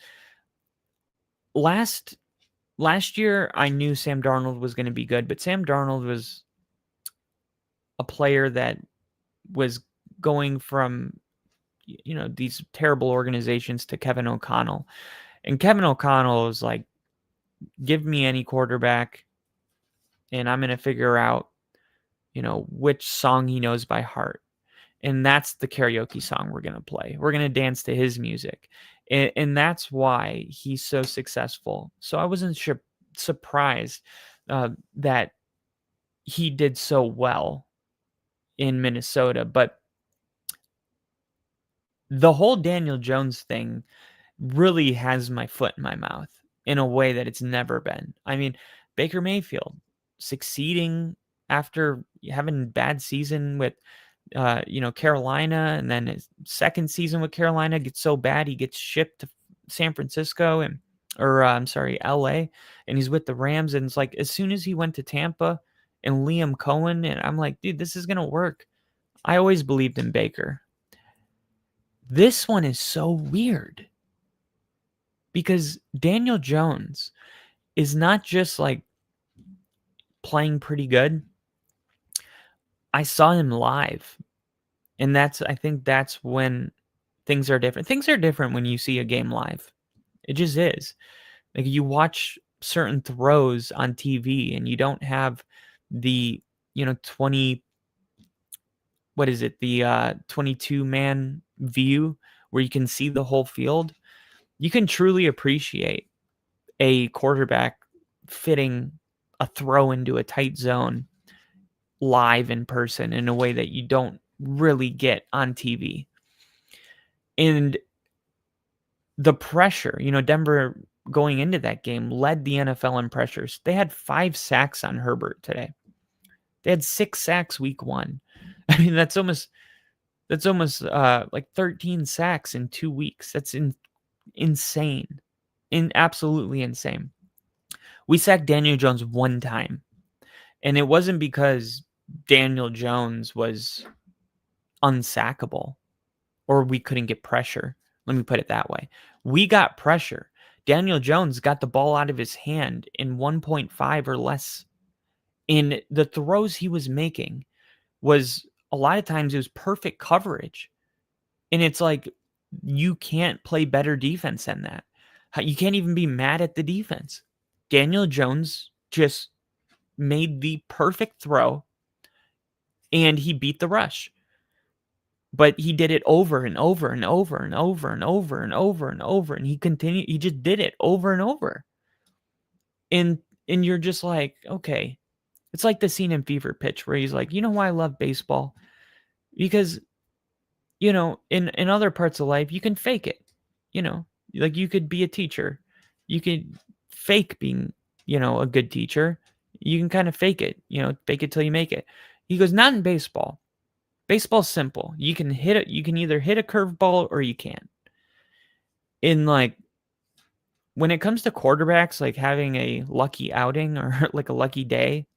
last year I knew Sam Darnold was going to be good, but Sam Darnold was a player that was going from, these terrible organizations to Kevin O'Connell. And Kevin O'Connell is like, give me any quarterback and I'm going to figure out, which song he knows by heart. And that's the karaoke song we're going to play. We're going to dance to his music. And that's why he's so successful. So I wasn't surprised that he did so well in Minnesota. But the whole Daniel Jones thing really has my foot in my mouth in a way that it's never been. I mean, Baker Mayfield succeeding after having a bad season with Carolina, and then his second season with Carolina gets so bad he gets shipped to San Francisco LA, and he's with the Rams. And it's like, as soon as he went to Tampa and Liam Cohen, and I'm like, dude, this is gonna work. I always believed in Baker. This one is so weird because Daniel Jones is not just like playing pretty good. I saw him live, and I think that's when things are different. Things are different when you see a game live. It just is. Like, you watch certain throws on TV and you don't have the 20, what is it? The 22-man view where you can see the whole field, you can truly appreciate a quarterback fitting a throw into a tight zone live in person in a way that you don't really get on TV. And the pressure, Denver going into that game led the NFL in pressures. They had 5 sacks on Herbert today. They had 6 sacks week 1. I mean, that's almost like 13 sacks in 2 weeks. That's insane. Absolutely insane. We sacked Daniel Jones 1 time. And it wasn't because Daniel Jones was unsackable or we couldn't get pressure. Let me put it that way. We got pressure. Daniel Jones got the ball out of his hand in 1.5 or less. And the throws he was making was, a lot of times, it was perfect coverage. And it's like, you can't play better defense than that. You can't even be mad at the defense. Daniel Jones just made the perfect throw and he beat the rush. But he did it over and over and over and over and over and over and over. And he just did it over and over. And you're just like, okay. It's like the scene in Fever Pitch where he's like, you know why I love baseball? Because, in other parts of life, you can fake it. Like you could be a teacher. You could fake being, a good teacher. You can kind of fake it, fake it till you make it. He goes, not in baseball. Baseball's simple. You can hit it. You can either hit a curveball or you can't. In like, when it comes to quarterbacks, like having a lucky outing or like a lucky day,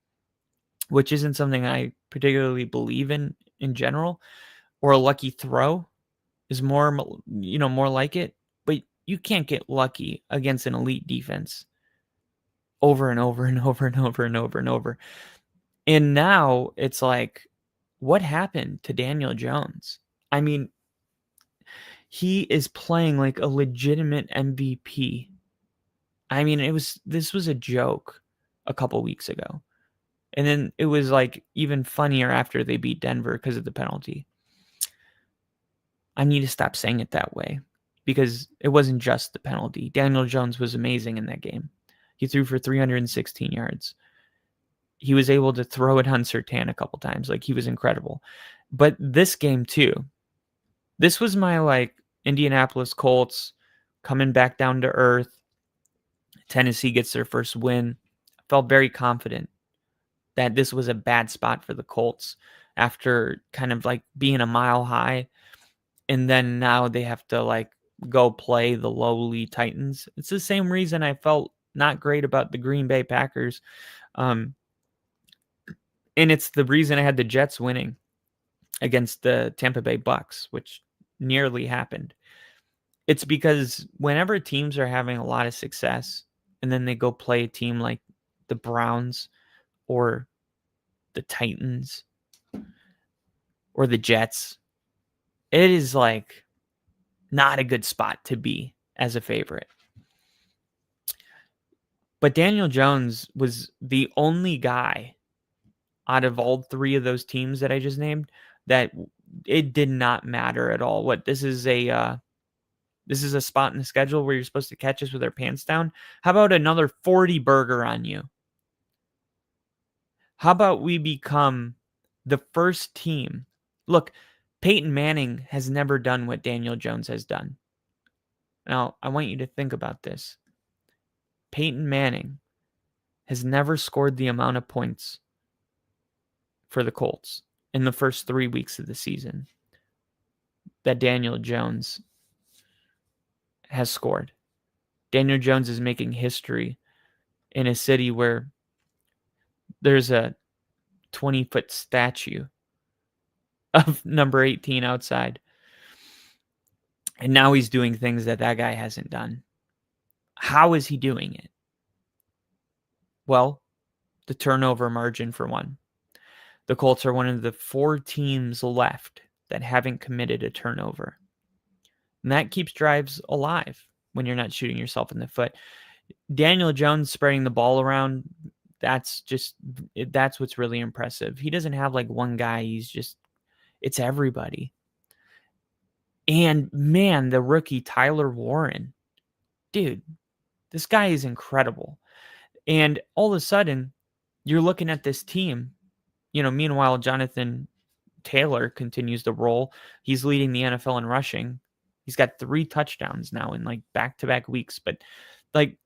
which isn't something I particularly believe in general, or a lucky throw is more like it. But you can't get lucky against an elite defense over and over and over and over and over and over. And now it's like, what happened to Daniel Jones? I mean, he is playing like a legitimate MVP. I mean, this was a joke a couple weeks ago. And then it was like even funnier after they beat Denver because of the penalty. I need to stop saying it that way because it wasn't just the penalty. Daniel Jones was amazing in that game. He threw for 316 yards. He was able to throw it on Surtain a couple times. Like, he was incredible. But this game too, this was my like Indianapolis Colts coming back down to earth. Tennessee gets their first win. I felt very confident that this was a bad spot for the Colts after kind of like being a mile high. And then now they have to like go play the lowly Titans. It's the same reason I felt not great about the Green Bay Packers. And it's the reason I had the Jets winning against the Tampa Bay Bucks, which nearly happened. It's because whenever teams are having a lot of success and then they go play a team like the Browns or the Titans or the Jets, it is like not a good spot to be as a favorite. But Daniel Jones was the only guy out of all 3 of those teams that I just named that it did not matter at all. What, this is a spot in the schedule where you're supposed to catch us with our pants down. How about another 40 burger on you? How about we become the first team? Look, Peyton Manning has never done what Daniel Jones has done. Now, I want you to think about this. Peyton Manning has never scored the amount of points for the Colts in the first 3 weeks of the season that Daniel Jones has scored. Daniel Jones is making history in a city where there's a 20-foot statue of number 18 outside. And now he's doing things that guy hasn't done. How is he doing it? Well, the turnover margin for one. The Colts are one of the 4 teams left that haven't committed a turnover. And that keeps drives alive when you're not shooting yourself in the foot. Daniel Jones spreading the ball around, that's what's really impressive. He doesn't have like one guy. It's everybody. And man, the rookie Tyler Warren, dude, this guy is incredible. And all of a sudden, you're looking at this team, meanwhile, Jonathan Taylor continues to roll. He's leading the NFL in rushing. He's got 3 touchdowns now in like back-to-back weeks. But like,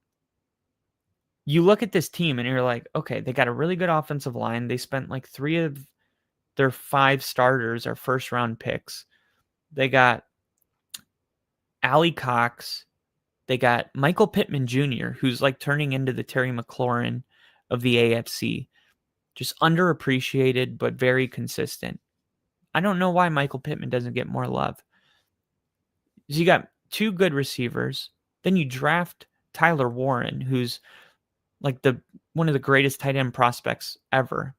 you look at this team and you're like, okay, they got a really good offensive line. They spent like 3 of their 5 starters are first-round picks. They got Ali Cox. They got Michael Pittman Jr., who's like turning into the Terry McLaurin of the AFC. Just underappreciated, but very consistent. I don't know why Michael Pittman doesn't get more love. So you got 2 good receivers. Then you draft Tyler Warren, who's like one of the greatest tight end prospects ever.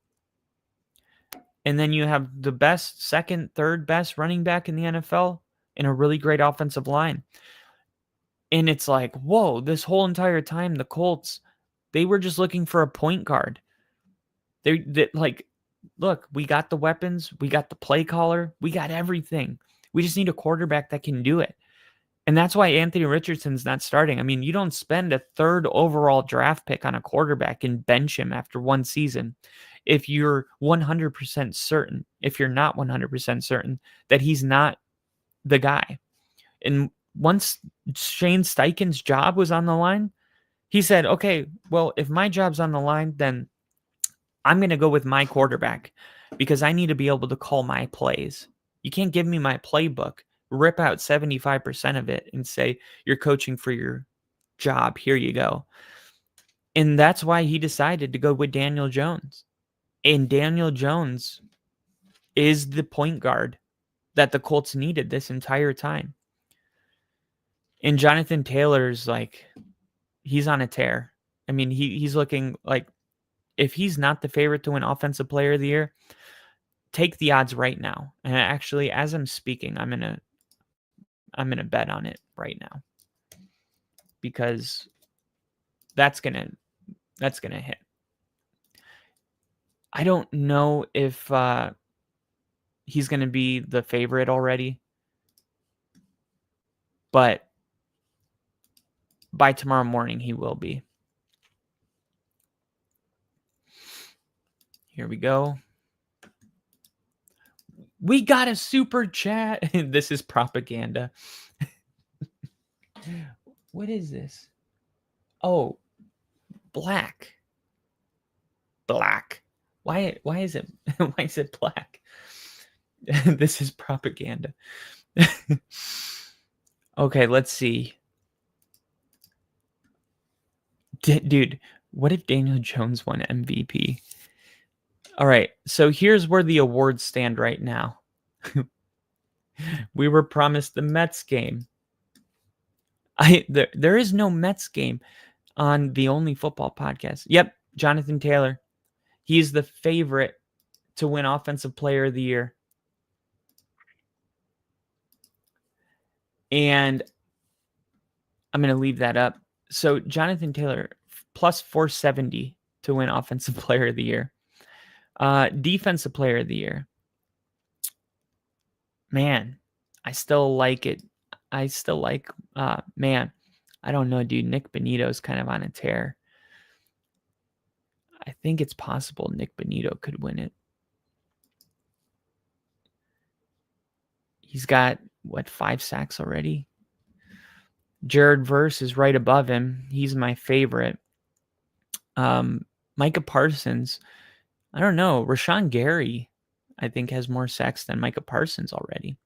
And then you have the best, second, third best running back in the NFL and a really great offensive line. And it's like, whoa, this whole entire time, the Colts, they were just looking for a point guard. They like, look, we got the weapons, we got the play caller, we got everything. We just need a quarterback that can do it. And that's why Anthony Richardson's not starting. I mean, you don't spend a 3rd overall draft pick on a quarterback and bench him after 1 season if you're 100% certain, if you're not 100% certain that he's not the guy. And once Shane Steichen's job was on the line, he said, okay, well, if my job's on the line, then I'm going to go with my quarterback because I need to be able to call my plays. You can't give me my playbook, rip out 75% of it and say, you're coaching for your job. Here you go. And that's why he decided to go with Daniel Jones. And Daniel Jones is the point guard that the Colts needed this entire time. And Jonathan Taylor's like, he's on a tear. I mean, he's looking like, if he's not the favorite to win Offensive Player of the Year, take the odds right now. And actually, as I'm speaking, I'm gonna bet on it right now because that's gonna hit. I don't know if he's gonna be the favorite already, but by tomorrow morning, he will be. Here we go. We got a super chat. This is propaganda. What is this? Oh, black. Why is it black? This is propaganda. Okay, let's see. Dude, what if Daniel Jones won MVP? All right, so here's where the awards stand right now. We were promised the Mets game. There is no Mets game on the Only Football podcast. Yep, Jonathan Taylor. He's the favorite to win Offensive Player of the Year. And I'm going to leave that up. So Jonathan Taylor, plus 470 to win Offensive Player of the Year. Defensive Player of the Year. Man, I still like it. I don't know, dude. Nick Bonito's kind of on a tear. I think it's possible Nick Bonito could win it. He's got, 5 sacks already? Jared Verse is right above him. He's my favorite. Micah Parsons. I don't know. Rashawn Gary, I think, has more sacks than Micah Parsons already.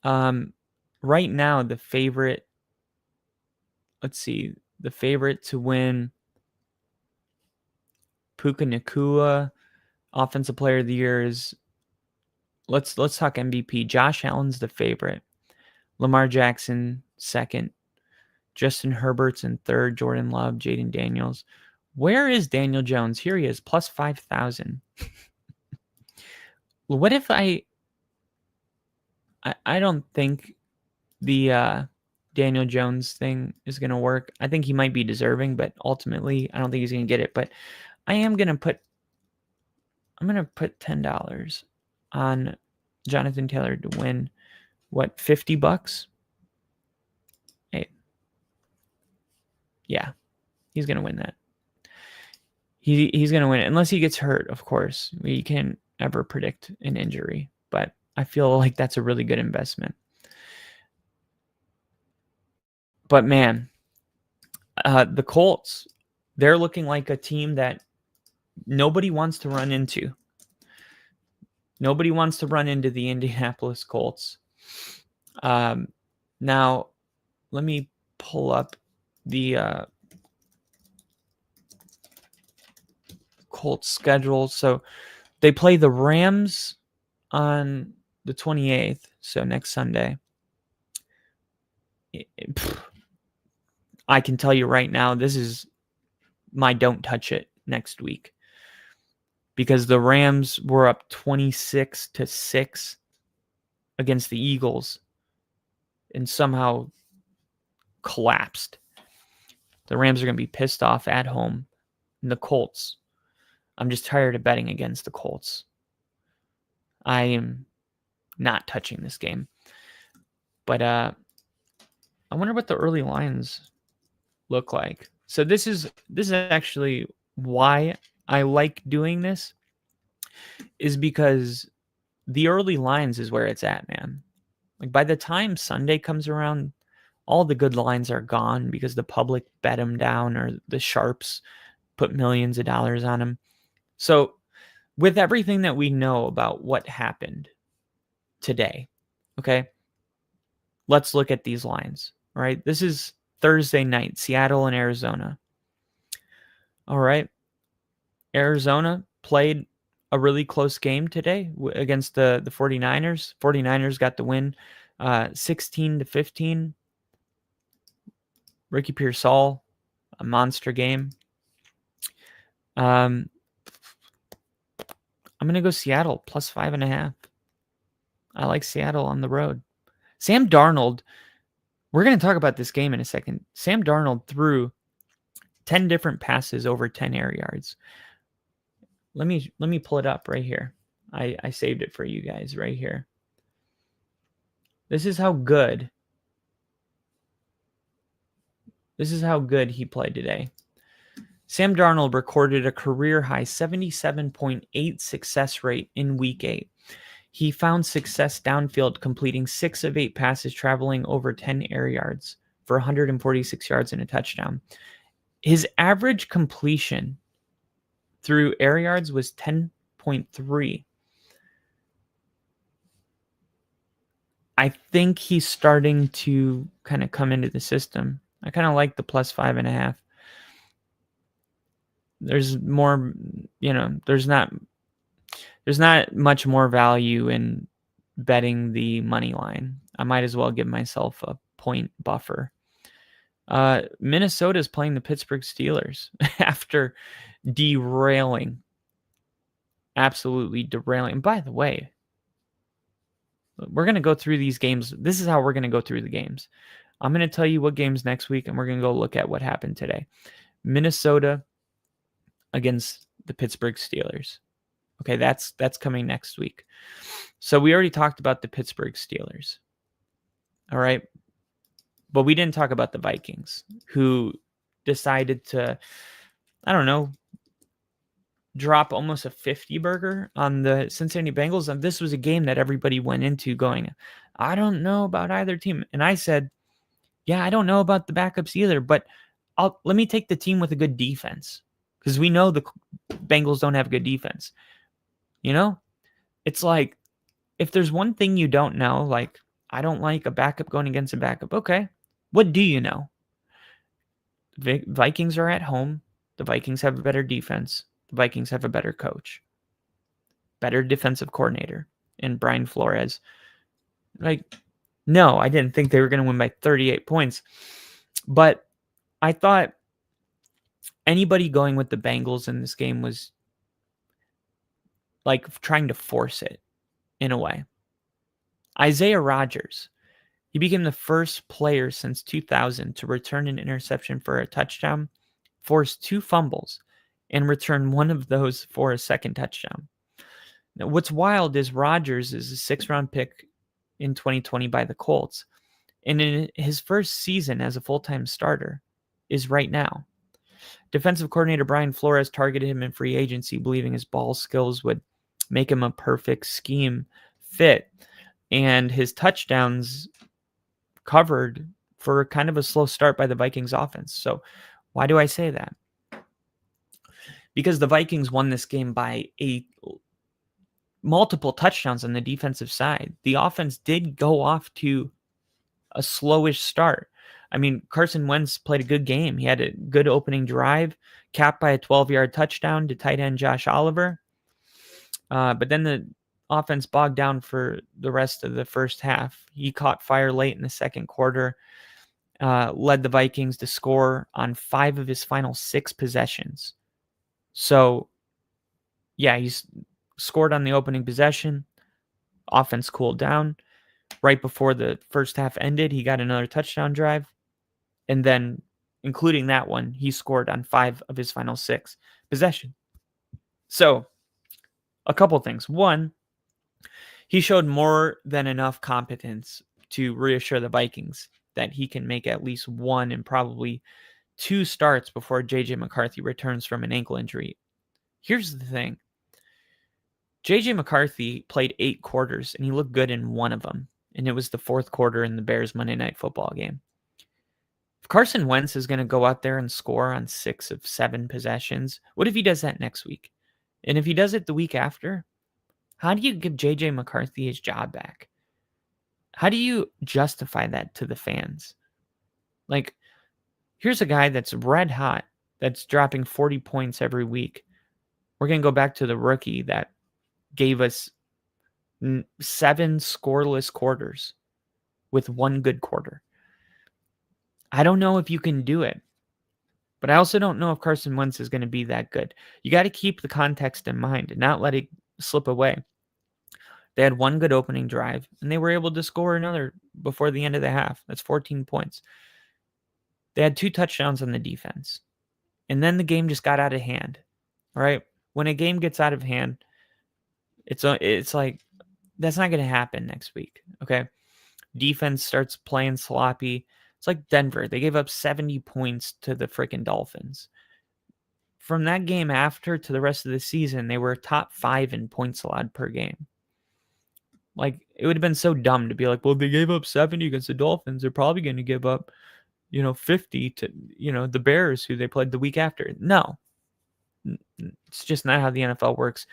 Right now, the favorite, the favorite to win Puka Nacua, Offensive Player of the Year is, let's talk MVP. Josh Allen's the favorite. Lamar Jackson, second. Justin Herbert's in third. Jordan Love, Jaden Daniels. Where is Daniel Jones? Here he is, plus 5,000. What if I don't think the Daniel Jones thing is going to work. I think he might be deserving, but ultimately, I don't think he's going to get it. But I'm going to put $10 on Jonathan Taylor to win, what, $50? Hey. Yeah, he's going to win that. He's going to win it, unless he gets hurt, of course. We can't ever predict an injury, but I feel like that's a really good investment. But man, the Colts, they're looking like a team that nobody wants to run into. Nobody wants to run into the Indianapolis Colts. Now, let me pull up the Colts schedule. So they play the Rams on the 28th, so next Sunday. I can tell you right now, this is my don't touch it next week, because the Rams were up 26-6 against the Eagles and somehow collapsed. The Rams are going to be pissed off at home. And the Colts, I'm just tired of betting against the Colts. I am not touching this game. But I wonder what the early lines look like. So this is actually why I like doing this, is because the early lines is where it's at, man. Like, by the time Sunday comes around, all the good lines are gone because the public bet them down, or the sharps put millions of dollars on them. So with everything that we know about what happened today, okay, let's look at these lines, right? This is Thursday night, Seattle and Arizona. All right. Arizona played a really close game today against the 49ers. 49ers got the win 16-15. Ricky Pearsall, a monster game. I'm going to go Seattle plus 5.5. I like Seattle on the road. Sam Darnold, we're going to talk about this game in a second. Sam Darnold threw 10 different passes over 10 air yards. Let me pull it up right here. I saved it for you guys right here. This is how good he played today. Sam Darnold recorded a career-high 77.8 success rate in Week 8. He found success downfield, completing 6 of 8 passes traveling over 10 air yards for 146 yards and a touchdown. His average completion through air yards was 10.3. I think he's starting to kind of come into the system. I kind of like the plus 5.5. There's more, there's not much more value in betting the money line. I might as well give myself a point buffer. Minnesota is playing the Pittsburgh Steelers after absolutely derailing. And by the way, we're going to go through these games. This is how we're going to go through the games. I'm going to tell you what games next week, and we're going to go look at what happened today. Minnesota against the Pittsburgh Steelers. Okay, that's coming next week. So we already talked about the Pittsburgh Steelers. All right. But we didn't talk about the Vikings, who decided to, drop almost a 50 burger on the Cincinnati Bengals. And this was a game that everybody went into going, I don't know about either team. And I said, yeah, I don't know about the backups either, but let me take the team with a good defense, because we know the Bengals don't have good defense. It's like, if there's one thing you don't know, like, I don't like a backup going against a backup. Okay. What do you know? The Vikings are at home. The Vikings have a better defense. The Vikings have a better coach, better defensive coordinator, and Brian Flores. Like, no, I didn't think they were going to win by 38 points. But I thought anybody going with the Bengals in this game was like trying to force it in a way. Isaiah Rodgers, He became the first player since 2000 to return an interception for a touchdown, force 2 fumbles, and return one of those for a second touchdown. Now, what's wild is Rodgers is a 6th-round pick in 2020 by the Colts, and in his first season as a full-time starter is right now. Defensive coordinator Brian Flores targeted him in free agency, believing his ball skills would make him a perfect scheme fit, and his touchdowns covered for kind of a slow start by the Vikings offense. So why do I say that? Because the Vikings won this game by multiple touchdowns on the defensive side. The offense did go off to a slowish start. I mean, Carson Wentz played a good game. He had a good opening drive, capped by a 12-yard touchdown to tight end Josh Oliver. But then the offense bogged down for the rest of the first half. He caught fire late in the second quarter, led the Vikings to score on 5 of his final 6 possessions. So, yeah, he's scored on the opening possession. Offense cooled down. Right before the first half ended, he got another touchdown drive. And then, including that one, he scored on 5 of his final 6 possessions. So, a couple things. One, he showed more than enough competence to reassure the Vikings that he can make at least 1 and probably 2 starts before J.J. McCarthy returns from an ankle injury. Here's the thing. J.J. McCarthy played 8 quarters, and he looked good in 1 of them. And it was the 4th quarter in the Bears Monday Night Football game. If Carson Wentz is going to go out there and score on 6 of 7 possessions, what if he does that next week? And if he does it the week after, how do you give J.J. McCarthy his job back? How do you justify that to the fans? Like, here's a guy that's red hot, that's dropping 40 points every week. We're going to go back to the rookie that gave us 7 scoreless quarters with 1 good quarter. I don't know if you can do it, but I also don't know if Carson Wentz is going to be that good. You got to keep the context in mind and not let it slip away. They had 1 good opening drive, and they were able to score another before the end of the half. That's 14 points. They had 2 touchdowns on the defense, and then the game just got out of hand. All right, when a game gets out of hand, it's like that's not going to happen next week. Okay, defense starts playing sloppy. It's like Denver. They gave up 70 points to the freaking Dolphins. From that game after to the rest of the season, they were top 5 in points allowed per game. Like, it would have been so dumb to be like, well, they gave up 70 against the Dolphins. They're probably going to give up, 50 to, the Bears who they played the week after. No, it's just not how the NFL works.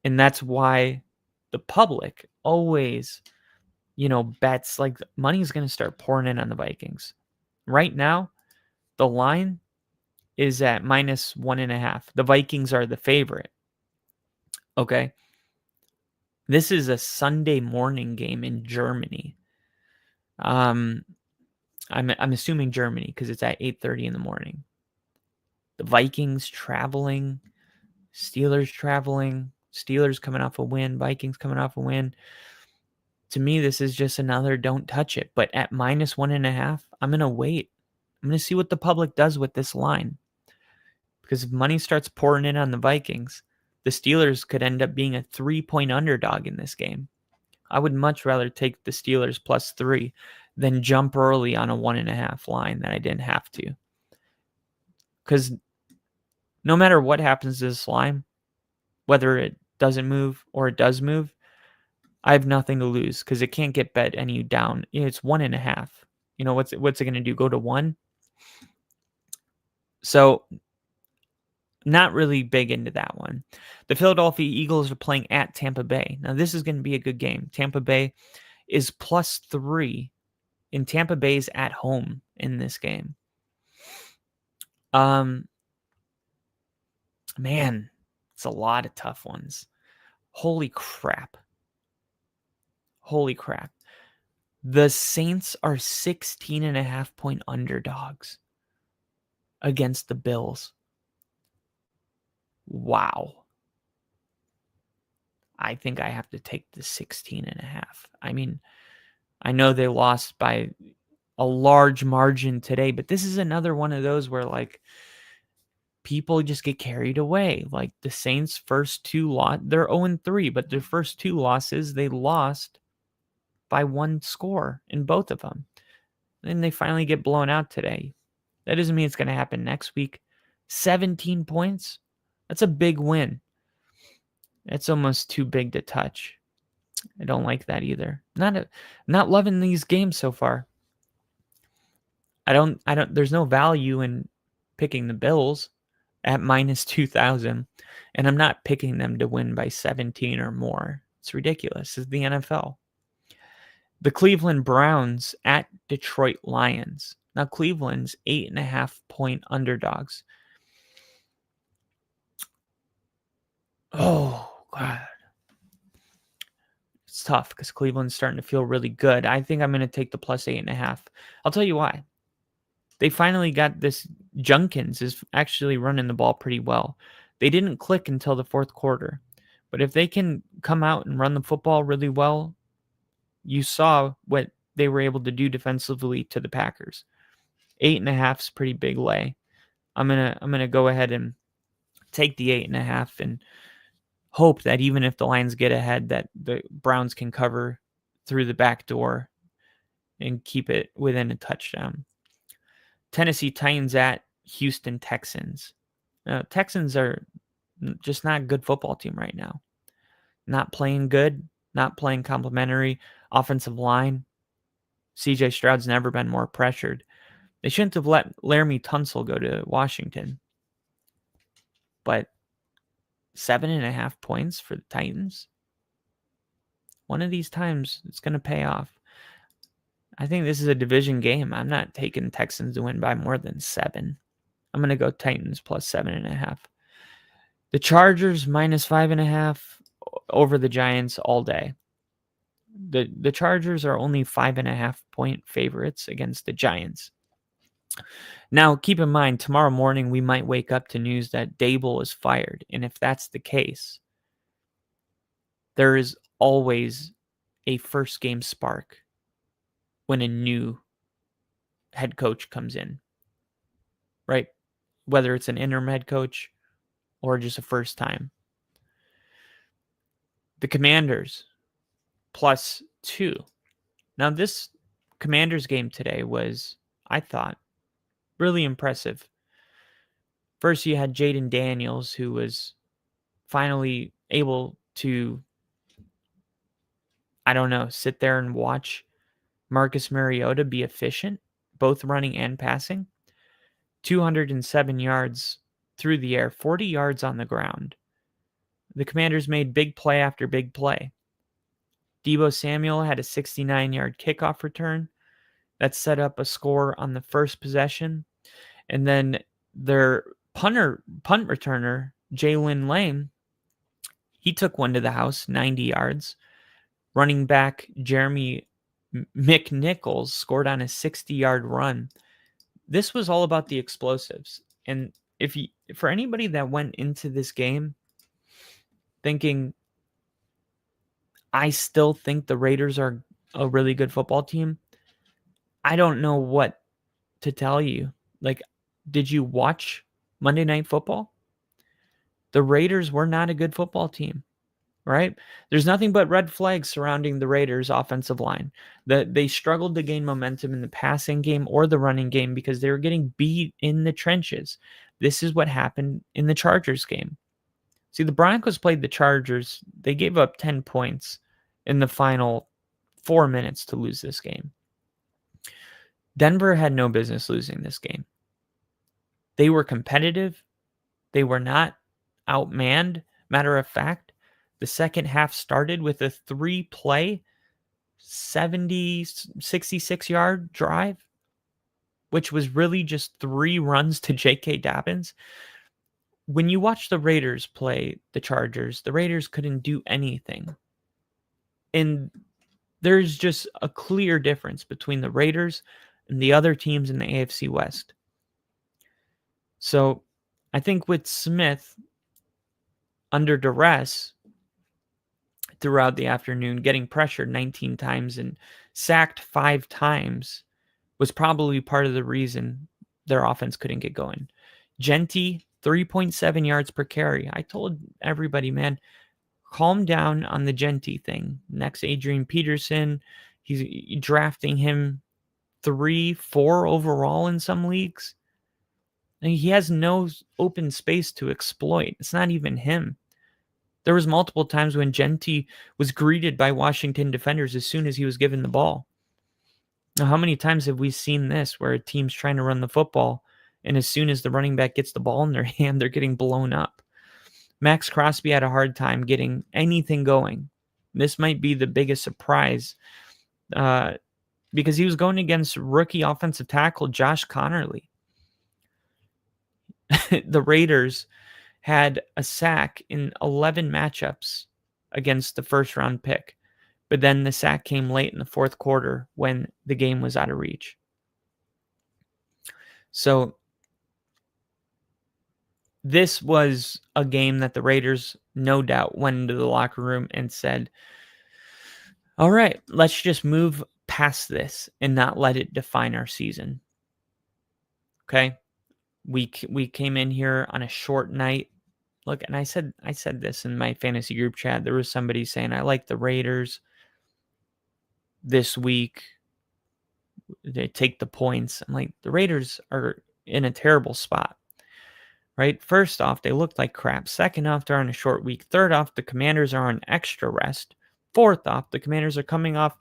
And that's why the public always, bets like money's going to start pouring in on the Vikings. Right now, the line is at -1.5. The Vikings are the favorite. Okay. This is a Sunday morning game in Germany. I'm assuming Germany because it's at 8:30 in the morning. The Vikings traveling, Steelers traveling, Steelers coming off a win, Vikings coming off a win. To me, this is just another don't touch it. But at -1.5, I'm going to wait. I'm going to see what the public does with this line. Because if money starts pouring in on the Vikings, the Steelers could end up being a 3-point underdog in this game. I would much rather take the Steelers +3 than jump early on a 1.5 line that I didn't have to. Because no matter what happens to this line, whether it doesn't move or it does move, I have nothing to lose because it can't get bet any down. It's 1.5. What's it going to do? Go to 1? So not really big into that one. The Philadelphia Eagles are playing at Tampa Bay. Now, this is going to be a good game. Tampa Bay is +3, and Tampa Bay's at home in this game. Man, it's a lot of tough ones. Holy crap. The Saints are 16.5-point underdogs against the Bills. Wow. I think I have to take the 16.5. I mean, I know they lost by a large margin today, but this is another one of those where like people just get carried away. Like the Saints' first two they're 0-3, but their first two losses, they lost by one score in both of them. And they finally get blown out today. That doesn't mean it's going to happen next week. 17 points? That's a big win. It's almost too big to touch. I don't like that either. Not loving these games so far. There's no value in picking the Bills at minus 2,000, and I'm not picking them to win by 17 or more. It's ridiculous. It's the NFL. The Cleveland Browns at Detroit Lions. Now, Cleveland's 8.5-point underdogs. Oh, God. It's tough because Cleveland's starting to feel really good. I think I'm going to take the plus 8.5. I'll tell you why. They finally got this. Junkins is actually running the ball pretty well. They didn't click until the fourth quarter. But if they can come out and run the football really well, you saw what they were able to do defensively to the Packers. 8.5 is pretty big lay. I'm gonna go ahead and take the 8.5 and hope that even if the Lions get ahead, that the Browns can cover through the back door and keep it within a touchdown. Tennessee Titans at Houston Texans. Texans are just not a good football team right now. Not playing good, not playing complimentary. Offensive line. CJ Stroud's never been more pressured. They shouldn't have let Laramie Tunsil go to Washington. But 7.5 points for the Titans. One of these times, it's going to pay off. I think this is a division game. I'm not taking Texans to win by more than 7. I'm going to go Titans plus 7.5. The Chargers minus 5.5 over the Giants all day. The Chargers are only 5.5-point favorites against the Giants. Now, keep in mind, tomorrow morning we might wake up to news that Dable is fired. And if that's the case, there is always a first game spark when a new head coach comes in, right? Whether it's an interim head coach or just a first time. The Commanders plus 2. Now, this Commanders game today was, I thought, really impressive. First, you had Jaden Daniels, who was finally able to, sit there and watch Marcus Mariota be efficient, both running and passing. 207 yards through the air, 40 yards on the ground. The Commanders made big play after big play. Deebo Samuel had a 69-yard kickoff return that set up a score on the first possession. And then their punt returner, Jalen Lane, he took one to the house, 90 yards. Running back Jeremy McNichols scored on a 60-yard run. This was all about the explosives. And for anybody that went into this game thinking, I still think the Raiders are a really good football team, I don't know what to tell you. Like, did you watch Monday Night Football? The Raiders were not a good football team, right? There's nothing but red flags surrounding the Raiders' offensive line. They struggled to gain momentum in the passing game or the running game because they were getting beat in the trenches. This is what happened in the Chargers game. See, the Broncos played the Chargers. They gave up 10 points in the final 4 minutes to lose this game. Denver had no business losing this game. They were competitive. They were not outmanned. Matter of fact, the second half started with a 3-play, 66-yard drive, which was really just 3 runs to J.K. Dobbins. When you watch the Raiders play the Chargers, the Raiders couldn't do anything. And there's just a clear difference between the Raiders and the other teams in the AFC West. So I think with Smith under duress throughout the afternoon, getting pressured 19 times and sacked 5 times, was probably part of the reason their offense couldn't get going. Genty, 3.7 yards per carry. I told everybody, man, calm down on the Genty thing. Next, Adrian Peterson. He's drafting him 3-4 overall in some leagues. And he has no open space to exploit. It's not even him. There was multiple times when Genty was greeted by Washington defenders as soon as he was given the ball. Now, how many times have we seen this where a team's trying to run the football, and as soon as the running back gets the ball in their hand, they're getting blown up? Max Crosby had a hard time getting anything going. This might be the biggest surprise because he was going against rookie offensive tackle Josh Connerly. The Raiders had a sack in 11 matchups against the first-round pick, but then the sack came late in the fourth quarter when the game was out of reach. So this was a game that the Raiders, no doubt, went into the locker room and said, all right, let's just move past this and not let it define our season. Okay? We came in here on a short night. Look, and I said this in my fantasy group chat. There was somebody saying, I like the Raiders this week. They take the points. I'm like, the Raiders are in a terrible spot. Right? First off, they looked like crap. Second off, they're on a short week. Third off, the Commanders are on extra rest. Fourth off, the Commanders are coming off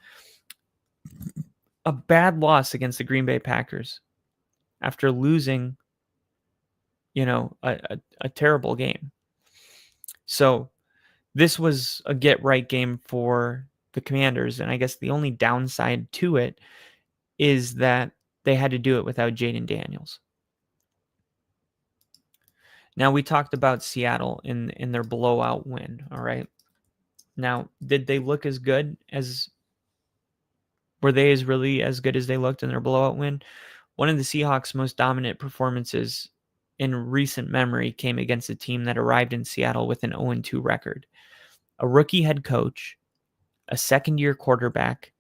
a bad loss against the Green Bay Packers after losing, a terrible game. So this was a get-right game for the Commanders, and I guess the only downside to it is that they had to do it without Jaden Daniels. Now, we talked about Seattle in their blowout win, all right? Now, did they look as good as... Were they really as good as they looked in their blowout win? One of the Seahawks' most dominant performances in recent memory came against a team that arrived in Seattle with an 0-2 record. A rookie head coach, a second-year quarterback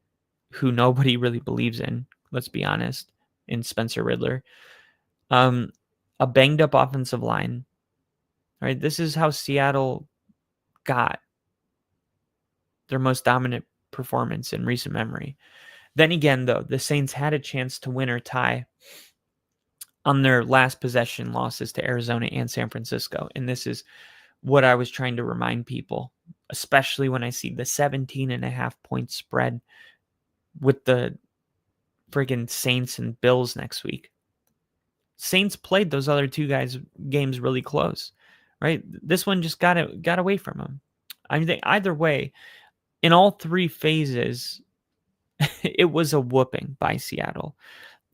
who nobody really believes in, let's be honest, in Spencer Riddler, a banged-up offensive line. Right? This is how Seattle got their most dominant performance in recent memory. Then again, though, the Saints had a chance to win or tie on their last possession losses to Arizona and San Francisco. And this is what I was trying to remind people, especially when I see the 17.5 point spread with the friggin' Saints and Bills next week. Saints played those other two guys' games really close, right? This one just got away from them. I mean, either way, in all three phases, it was a whooping by Seattle.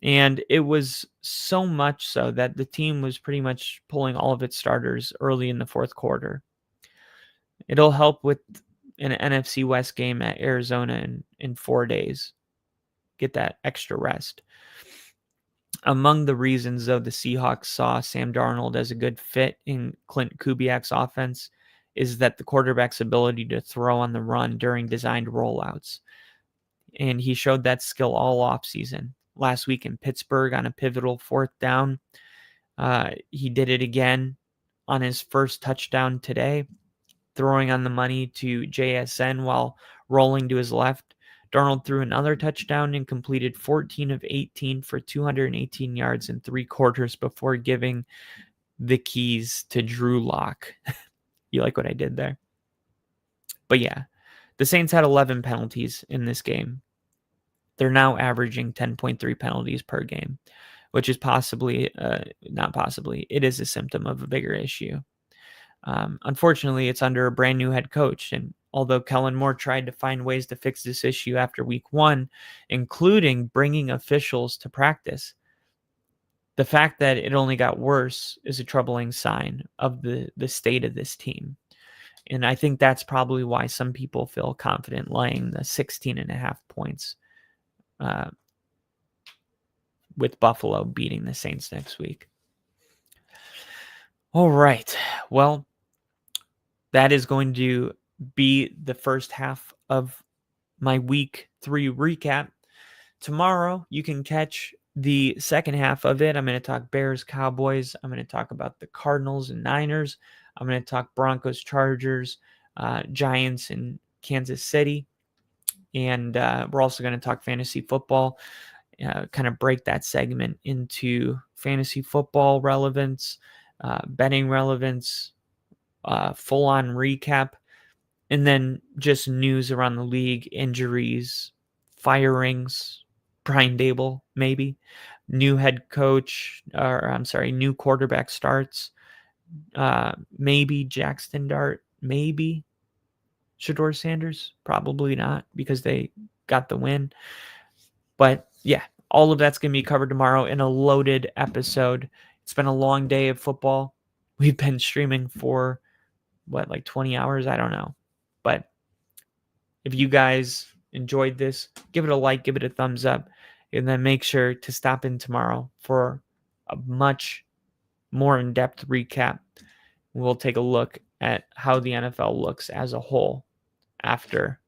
And it was so much so that the team was pretty much pulling all of its starters early in the fourth quarter. It'll help with an NFC West game at Arizona in 4 days. Get that extra rest. Among the reasons, though, the Seahawks saw Sam Darnold as a good fit in Clint Kubiak's offense is that the quarterback's ability to throw on the run during designed rollouts. And he showed that skill all offseason. Last week in Pittsburgh on a pivotal fourth down, he did it again on his first touchdown today, throwing on the money to JSN while rolling to his left. Darnold threw another touchdown and completed 14 of 18 for 218 yards in 3 quarters before giving the keys to Drew Lock. You like what I did there? But yeah, the Saints had 11 penalties in this game. They're now averaging 10.3 penalties per game, which is it is a symptom of a bigger issue. Unfortunately, it's under a brand new head coach. And although Kellen Moore tried to find ways to fix this issue after week 1, including bringing officials to practice, the fact that it only got worse is a troubling sign of the state of this team. And I think that's probably why some people feel confident laying the 16.5 points with Buffalo beating the Saints next week. All right. Well, that is going to be the first half of my week 3 recap. tomorrow you can catch the second half of it. I'm going to talk Bears, Cowboys. I'm going to talk about the Cardinals and Niners. I'm going to talk Broncos, Chargers, Giants, and Kansas City. And we're also going to talk fantasy football, kind of break that segment into fantasy football relevance, betting relevance, full-on recap, and then just news around the league, injuries, firings, Brian Dable, maybe, new head coach, or I'm sorry, new quarterback starts, maybe Jackson Dart, maybe Shedeur Sanders, probably not because they got the win. But yeah, all of that's going to be covered tomorrow in a loaded episode. It's been a long day of football. We've been streaming for like 20 hours? I don't know. But if you guys enjoyed this, give it a like, give it a thumbs up, and then make sure to stop in tomorrow for a much more in-depth recap. We'll take a look at how the NFL looks as a whole after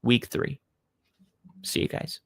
week 3. See you guys.